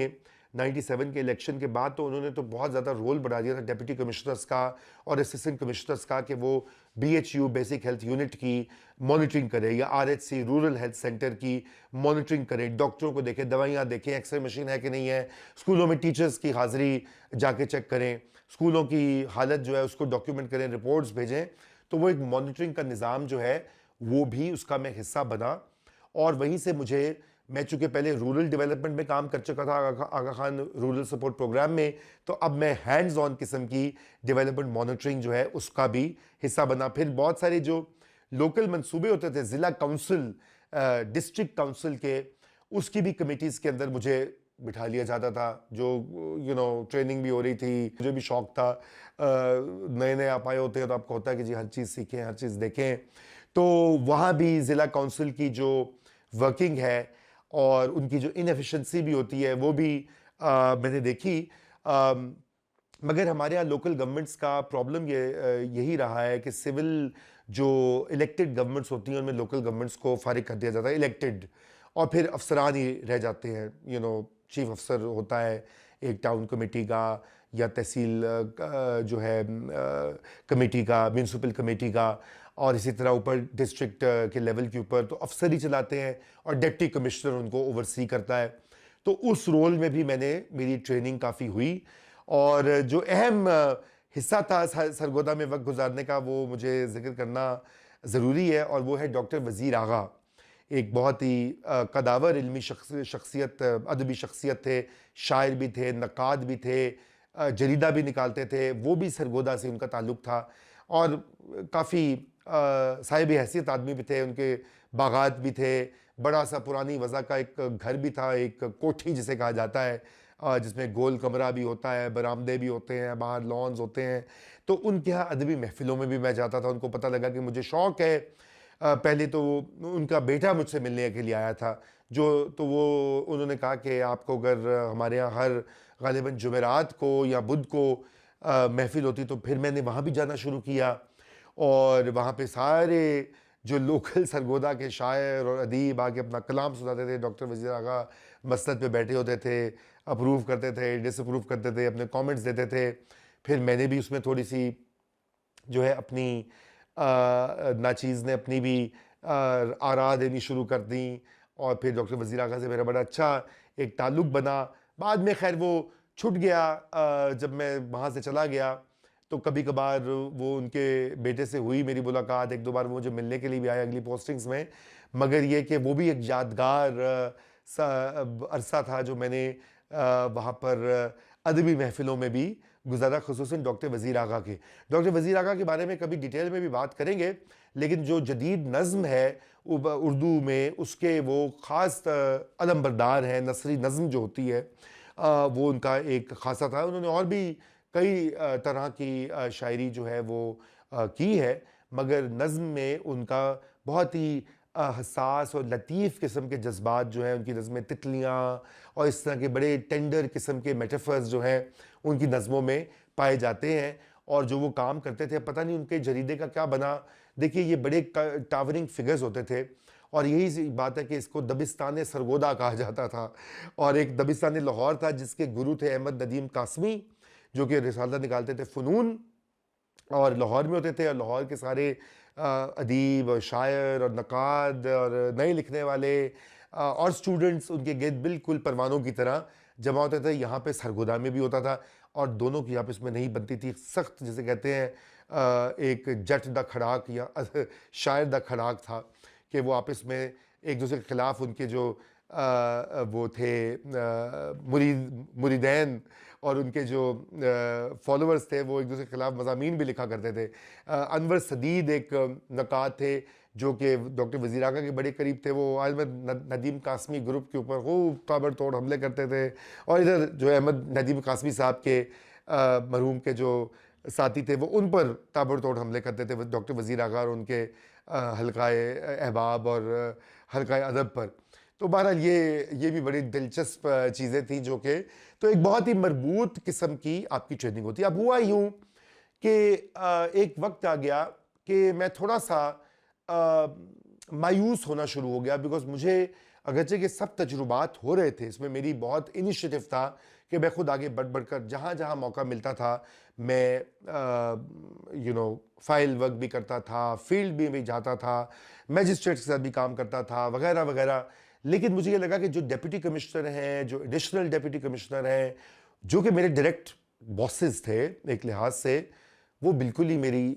97 के इलेक्शन के बाद, तो उन्होंने तो बहुत ज़्यादा रोल बढ़ा दिया था डिप्टी कमिश्नर्स का और असिस्टेंट कमिश्नर्स का कि वो BHU बेसिक हेल्थ यूनिट की मॉनिटरिंग करे या RHC रूरल हेल्थ सेंटर की मॉनिटरिंग करें, डॉक्टरों को देखें, दवाइयाँ देखें, एक्सरे मशीन है कि नहीं है, स्कूलों में टीचर्स की हाज़िरी जाके चेक करें, स्कूलों की हालत जो है उसको डॉक्यूमेंट करें, रिपोर्ट्स भेजें। तो वो एक मॉनिटरिंग का निज़ाम जो है वो भी उसका मैं हिस्सा बना। और वहीं से मैं चूँकि पहले रूरल डेवलपमेंट में काम कर चुका था आगा खान रूरल सपोर्ट प्रोग्राम में, तो अब मैं हैंड्स ऑन किस्म की डेवलपमेंट मॉनिटरिंग जो है उसका भी हिस्सा बना। फिर बहुत सारे जो लोकल मंसूबे होते थे, ज़िला काउंसिल, डिस्ट्रिक्ट काउंसिल के, उसकी भी कमेटीज़ के अंदर मुझे बिठा लिया जाता था, जो ट्रेनिंग भी हो रही थी, मुझे भी शौक़ था। नए नए आप आए होते हैं तो आपको होता है कि जी हर चीज़ सीखें, हर चीज़ देखें। तो वहाँ भी ज़िला काउंसिल की जो वर्किंग है और उनकी जो इनएफिशिएंसी भी होती है वो भी मैंने देखी। मगर हमारे यहाँ लोकल गवर्नमेंट्स का प्रॉब्लम यही रहा है कि सिविल जो इलेक्टेड गवर्नमेंट्स होती हैं उनमें लोकल गवर्नमेंट्स को फारिग कर दिया जाता है, इलेक्टेड, और फिर अफसरान ही रह जाते हैं। चीफ अफसर होता है एक टाउन कमेटी का या तहसील जो है कमेटी का, म्यूनसिपल कमेटी का, और इसी तरह ऊपर डिस्ट्रिक्ट के लेवल के ऊपर तो अफसर ही चलाते हैं और डिप्टी कमिश्नर उनको ओवरसी करता है। तो उस रोल में भी मेरी ट्रेनिंग काफ़ी हुई और जो अहम हिस्सा था सरगोदा में वक्त गुजारने का वो मुझे जिक्र करना ज़रूरी है, और वो है डॉक्टर वज़ीर आगा। एक बहुत ही कदावर इल्मी शख्सियत, अदबी शख्सियत थे, शायर भी थे, नक़ाद भी थे, जरीदा भी निकालते थे। वो भी सरगोदा से उनका ताल्लुक़ था और काफ़ी साहिब हैसियत आदमी भी थे, उनके बागात भी थे, बड़ा सा पुरानी वज़ा का एक घर भी था, एक कोठी जिसे कहा जाता है, जिसमें गोल कमरा भी होता है, बरामदे भी होते हैं, बाहर लॉन्स होते हैं। तो उनके यहाँ अदबी महफ़िलों में भी मैं जाता था। उनको पता लगा कि मुझे शौक़ है। पहले तो उनका बेटा मुझसे मिलने के लिए आया था, तो वो उन्होंने कहा कि आपको अगर हमारे यहाँ हर ग़ालिबन जुमेरात को या बुध को महफ़िल होती, तो फिर मैंने वहाँ भी जाना शुरू किया और वहाँ पे सारे जो लोकल सरगोदा के शायर और अदीब आके अपना कलाम सुनाते थे। डॉक्टर वज़ीर आगा मसनद पे बैठे होते थे, अप्रूव करते थे, डिसअप्रूव करते थे, अपने कमेंट्स देते थे। फिर मैंने भी उसमें थोड़ी सी जो है अपनी नाचीज़ ने अपनी भी आरा देनी शुरू कर दी और फिर डॉक्टर वज़ीर आगा से मेरा बड़ा अच्छा एक ताल्लुक़ बना। बाद में खैर वो छूट गया। जब मैं वहाँ से चला गया तो कभी कभार वो उनके बेटे से हुई मेरी मुलाकात, 1-2 बार वो मुझे मिलने के लिए भी आए अगली पोस्टिंग्स में। मगर ये कि वो भी एक यादगार अरसा था जो मैंने वहाँ पर अदबी महफ़िलों में भी गुजारा, ख़ुसूसन डॉक्टर वज़ीर आगा के। डॉक्टर वज़ीर आगा के बारे में कभी डिटेल में भी बात करेंगे, लेकिन जो जदीद नज़्म है उर्दू में, उसके वो ख़ास अलम बरदार हैं। नसरी नज़्म जो होती है वो उनका एक ख़ासा था। उन्होंने और भी कई तरह की शायरी जो है वो की है, मगर नज़्म में उनका बहुत ही हसास और लतीफ़ किस्म के जज़्बात जो हैं, उनकी नज़्में तितलियाँ और इस तरह के बड़े टेंडर किस्म के मेटाफर्स जो हैं उनकी नज़मों में पाए जाते हैं। और जो वो काम करते थे, पता नहीं उनके जरीदे का क्या बना। देखिए, ये बड़े टावरिंग फिगर्स होते थे और यही सी बात है कि इसको दबिस्तान सरगोदा कहा जाता था। और एक दबिस्तान लाहौर था जिसके गुरु थे अहमद नदीम कासमी, जो कि रिसाला निकालते थे फ़नून और लाहौर में होते थे। और लाहौर के सारे अदीब और शायर और नक़ाद और नए लिखने वाले और स्टूडेंट्स उनके गिर्द बिल्कुल परवानों की तरह जमा होते थे। यहाँ पे सरगोदा में भी होता था और दोनों की आपस में नहीं बनती थी। सख्त जिसे कहते हैं एक जट दा खड़ाक या शायर दा खड़ाक था कि वो आपस में एक दूसरे के ख़िलाफ़ उनके जो वो थे मुरीदैन और उनके जो फॉलोअर्स थे वो एक दूसरे के ख़िलाफ़ मज़ामीन भी लिखा करते थे। अनवर सदीद एक नक़ाद थे जो कि डॉक्टर वज़ीर आगा के बड़े करीब थे। वो अहमद नदीम कासमी ग्रुप के ऊपर खूब ताबड़तोड़ हमले करते थे। और इधर जो अहमद नदीम कासमी साहब के मरहूम के जो साथी थे वो उन पर ताबड़तोड़ हमले करते थे, डॉक्टर वज़ीर आगा और उनके हल्काए अहबाब और हल्काए अदब पर। तो बहरहाल ये भी बड़ी दिलचस्प चीज़ें थी जो कि तो एक बहुत ही मरबूत किस्म की आपकी ट्रेनिंग होती है। अब हुआ यूँ कि एक वक्त आ गया कि मैं थोड़ा सा मायूस होना शुरू हो गया, बिकॉज मुझे अगरचे के सब तजुर्बात हो रहे थे, इसमें मेरी बहुत इनिशिएटिव था कि मैं खुद आगे बढ़ बढ़कर जहाँ जहाँ मौका मिलता था मैं फाइल वर्क भी करता था, फील्ड भी जाता था, मैजिस्ट्रेट के साथ भी काम करता था वगैरह वगैरह। लेकिन मुझे ये लगा कि जो डिप्टी कमिश्नर हैं, जो एडिशनल डिप्टी कमिश्नर हैं, जो कि मेरे डायरेक्ट बॉसेस थे एक लिहाज से, वो बिल्कुल ही मेरी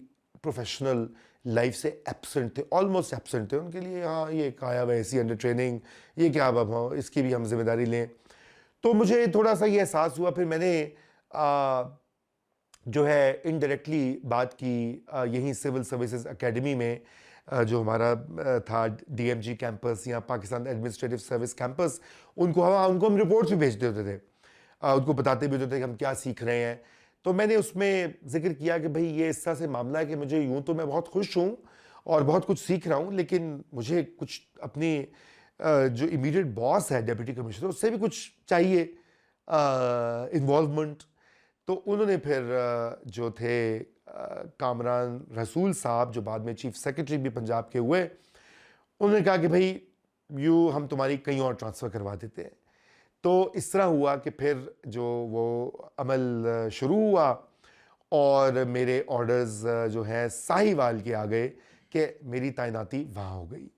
प्रोफेशनल लाइफ से एब्सेंट थे, ऑलमोस्ट एब्सेंट थे। उनके लिए हाँ ये काया वैसी अंडर ट्रेनिंग, ये क्या अब हम इसकी भी हम जिम्मेदारी लें। तो मुझे थोड़ा सा ये एहसास हुआ। फिर मैंने जो है इनडायरेक्टली बात की यहीं सिविल सर्विसेज एकेडमी में जो हमारा था डीएमजी कैंपस या पाकिस्तान एडमिनिस्ट्रेटिव सर्विस कैंपस, उनको हम रिपोर्ट्स भी भेजते होते थे, उनको बताते भी होते थे कि हम क्या सीख रहे हैं। तो मैंने उसमें जिक्र किया कि भाई ये इस तरह से मामला है कि मुझे यूँ तो मैं बहुत खुश हूँ और बहुत कुछ सीख रहा हूँ, लेकिन मुझे कुछ अपनी जो इमीडिएट बॉस है डिप्टी कमिश्नर उससे भी कुछ चाहिए इन्वॉल्वमेंट। तो उन्होंने फिर जो थे कामरान रसूल साहब, जो बाद में चीफ सेक्रेटरी भी पंजाब के हुए, उन्होंने कहा कि भाई हम तुम्हारी कहीं और ट्रांसफ़र करवा देते हैं। तो इस तरह हुआ कि फिर जो वो अमल शुरू हुआ और मेरे ऑर्डर्स जो हैं साहिवाल के आ गए कि मेरी तैनाती वहाँ हो गई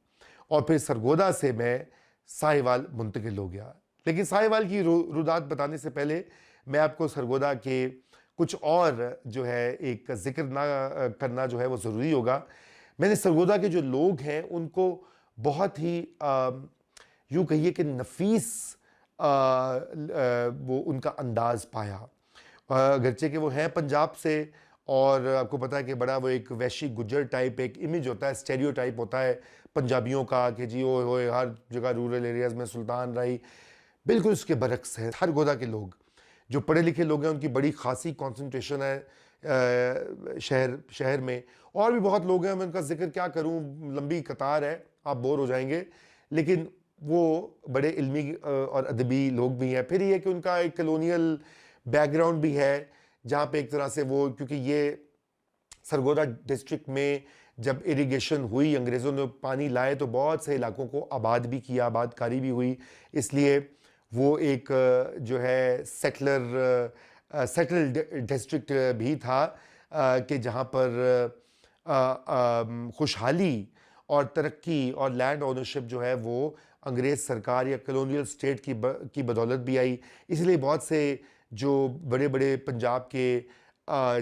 और फिर सरगोदा से मैं साहिवाल मुंतकिल हो गया। लेकिन साहिवाल की रुदात बताने से पहले मैं आपको सरगोदा के कुछ और जो है एक जिक्र ना करना जो है वो ज़रूरी होगा। मैंने सरगोदा के जो लोग हैं उनको बहुत ही यूँ कहिए कि नफीस वो उनका अंदाज़ पाया। अगरचे कि वो हैं पंजाब से और आपको पता है कि बड़ा वो एक वैशी गुज्जर टाइप एक इमेज होता है, स्टेरियोटाइप होता है पंजाबियों का कि जी ओए होए हर जगह रूरल एरियाज़ में सुल्तान राई। बिल्कुल उसके बरक्स है। सरगोदा के लोग जो पढ़े लिखे लोग हैं उनकी बड़ी खासी कंसंट्रेशन है शहर में। और भी बहुत लोग हैं, मैं उनका जिक्र क्या करूं, लंबी कतार है, आप बोर हो जाएंगे। लेकिन वो बड़े इल्मी और अदबी लोग भी हैं। फिर ये कि उनका एक कलोनियल बैकग्राउंड भी है जहाँ पे एक तरह से वो, क्योंकि ये सरगोदा डिस्ट्रिक्ट में जब इरिगेशन हुई, अंग्रेज़ों ने पानी लाए तो बहुत से इलाकों को आबाद भी किया, आबादकारी भी हुई। इसलिए वो एक जो है सेटल्ड डिस्ट्रिक्ट भी था कि जहाँ पर खुशहाली और तरक्की और लैंड ओनरशिप जो है वो अंग्रेज़ सरकार या कलोनियल स्टेट की बदौलत भी आई। इसलिए बहुत से जो बड़े बड़े पंजाब के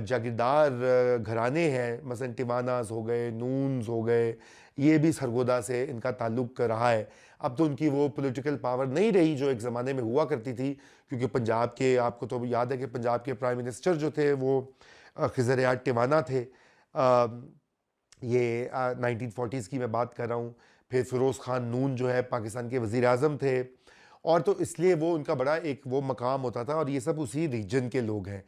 जागीरदार घराने हैं, मसलन टिवानास हो गए, नून्स हो गए, ये भी सरगोदा से इनका ताल्लुक़ रहा है। अब तो उनकी वो पॉलिटिकल पावर नहीं रही जो एक ज़माने में हुआ करती थी, क्योंकि पंजाब के, आपको तो याद है कि पंजाब के प्राइम मिनिस्टर जो थे वो खिज़र याद टिवाना थे। ये 1940s की मैं बात कर रहा हूँ। फिर फ़िरोज़ ख़ान नून जो है पाकिस्तान के वज़ीर आज़म थे और तो इसलिए वो उनका बड़ा एक वो मकाम होता था, और ये सब उसी रीजन के लोग हैं।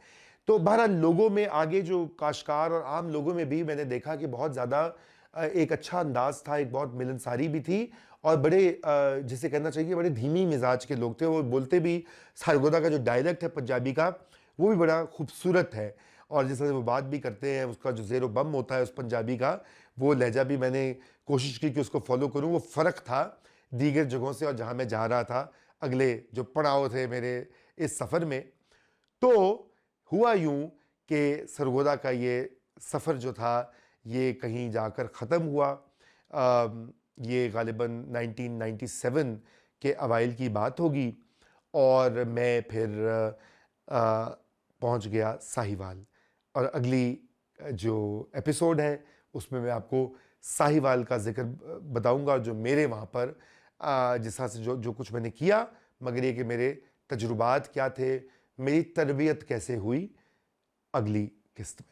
तो बहरहाल लोगों में आगे जो काश्तकार और आम लोगों में भी मैंने देखा कि बहुत ज़्यादा एक अच्छा अंदाज था, एक बहुत मिलनसारी भी थी, और बड़े जिसे कहना चाहिए बड़े धीमी मिजाज के लोग थे। वो बोलते भी, सरगोदा का जो डायलेक्ट है पंजाबी का, वो भी बड़ा खूबसूरत है, और जिस तरह से वो बात भी करते हैं, उसका जो ज़ेरो बम होता है उस पंजाबी का, वो लहजा भी मैंने कोशिश की कि उसको फॉलो करूं। वो फ़र्क था दीगर जगहों से और जहां मैं जा रहा था अगले जो पड़ाव थे मेरे इस सफ़र में। तो हुआ यूं कि सरगोदा का ये सफ़र जो था ये कहीं जाकर ख़त्म हुआ। ये गालिबन 1997 के अवाइल की बात होगी, और मैं फिर पहुंच गया साहिवाल। और अगली जो एपिसोड है उसमें मैं आपको साहिवाल का ज़िक्र बताऊंगा, जो मेरे वहाँ पर जिस तरह से जो जो कुछ मैंने किया, मगर ये कि मेरे तजुर्बात क्या थे, मेरी तरबियत कैसे हुई, अगली किस्त में।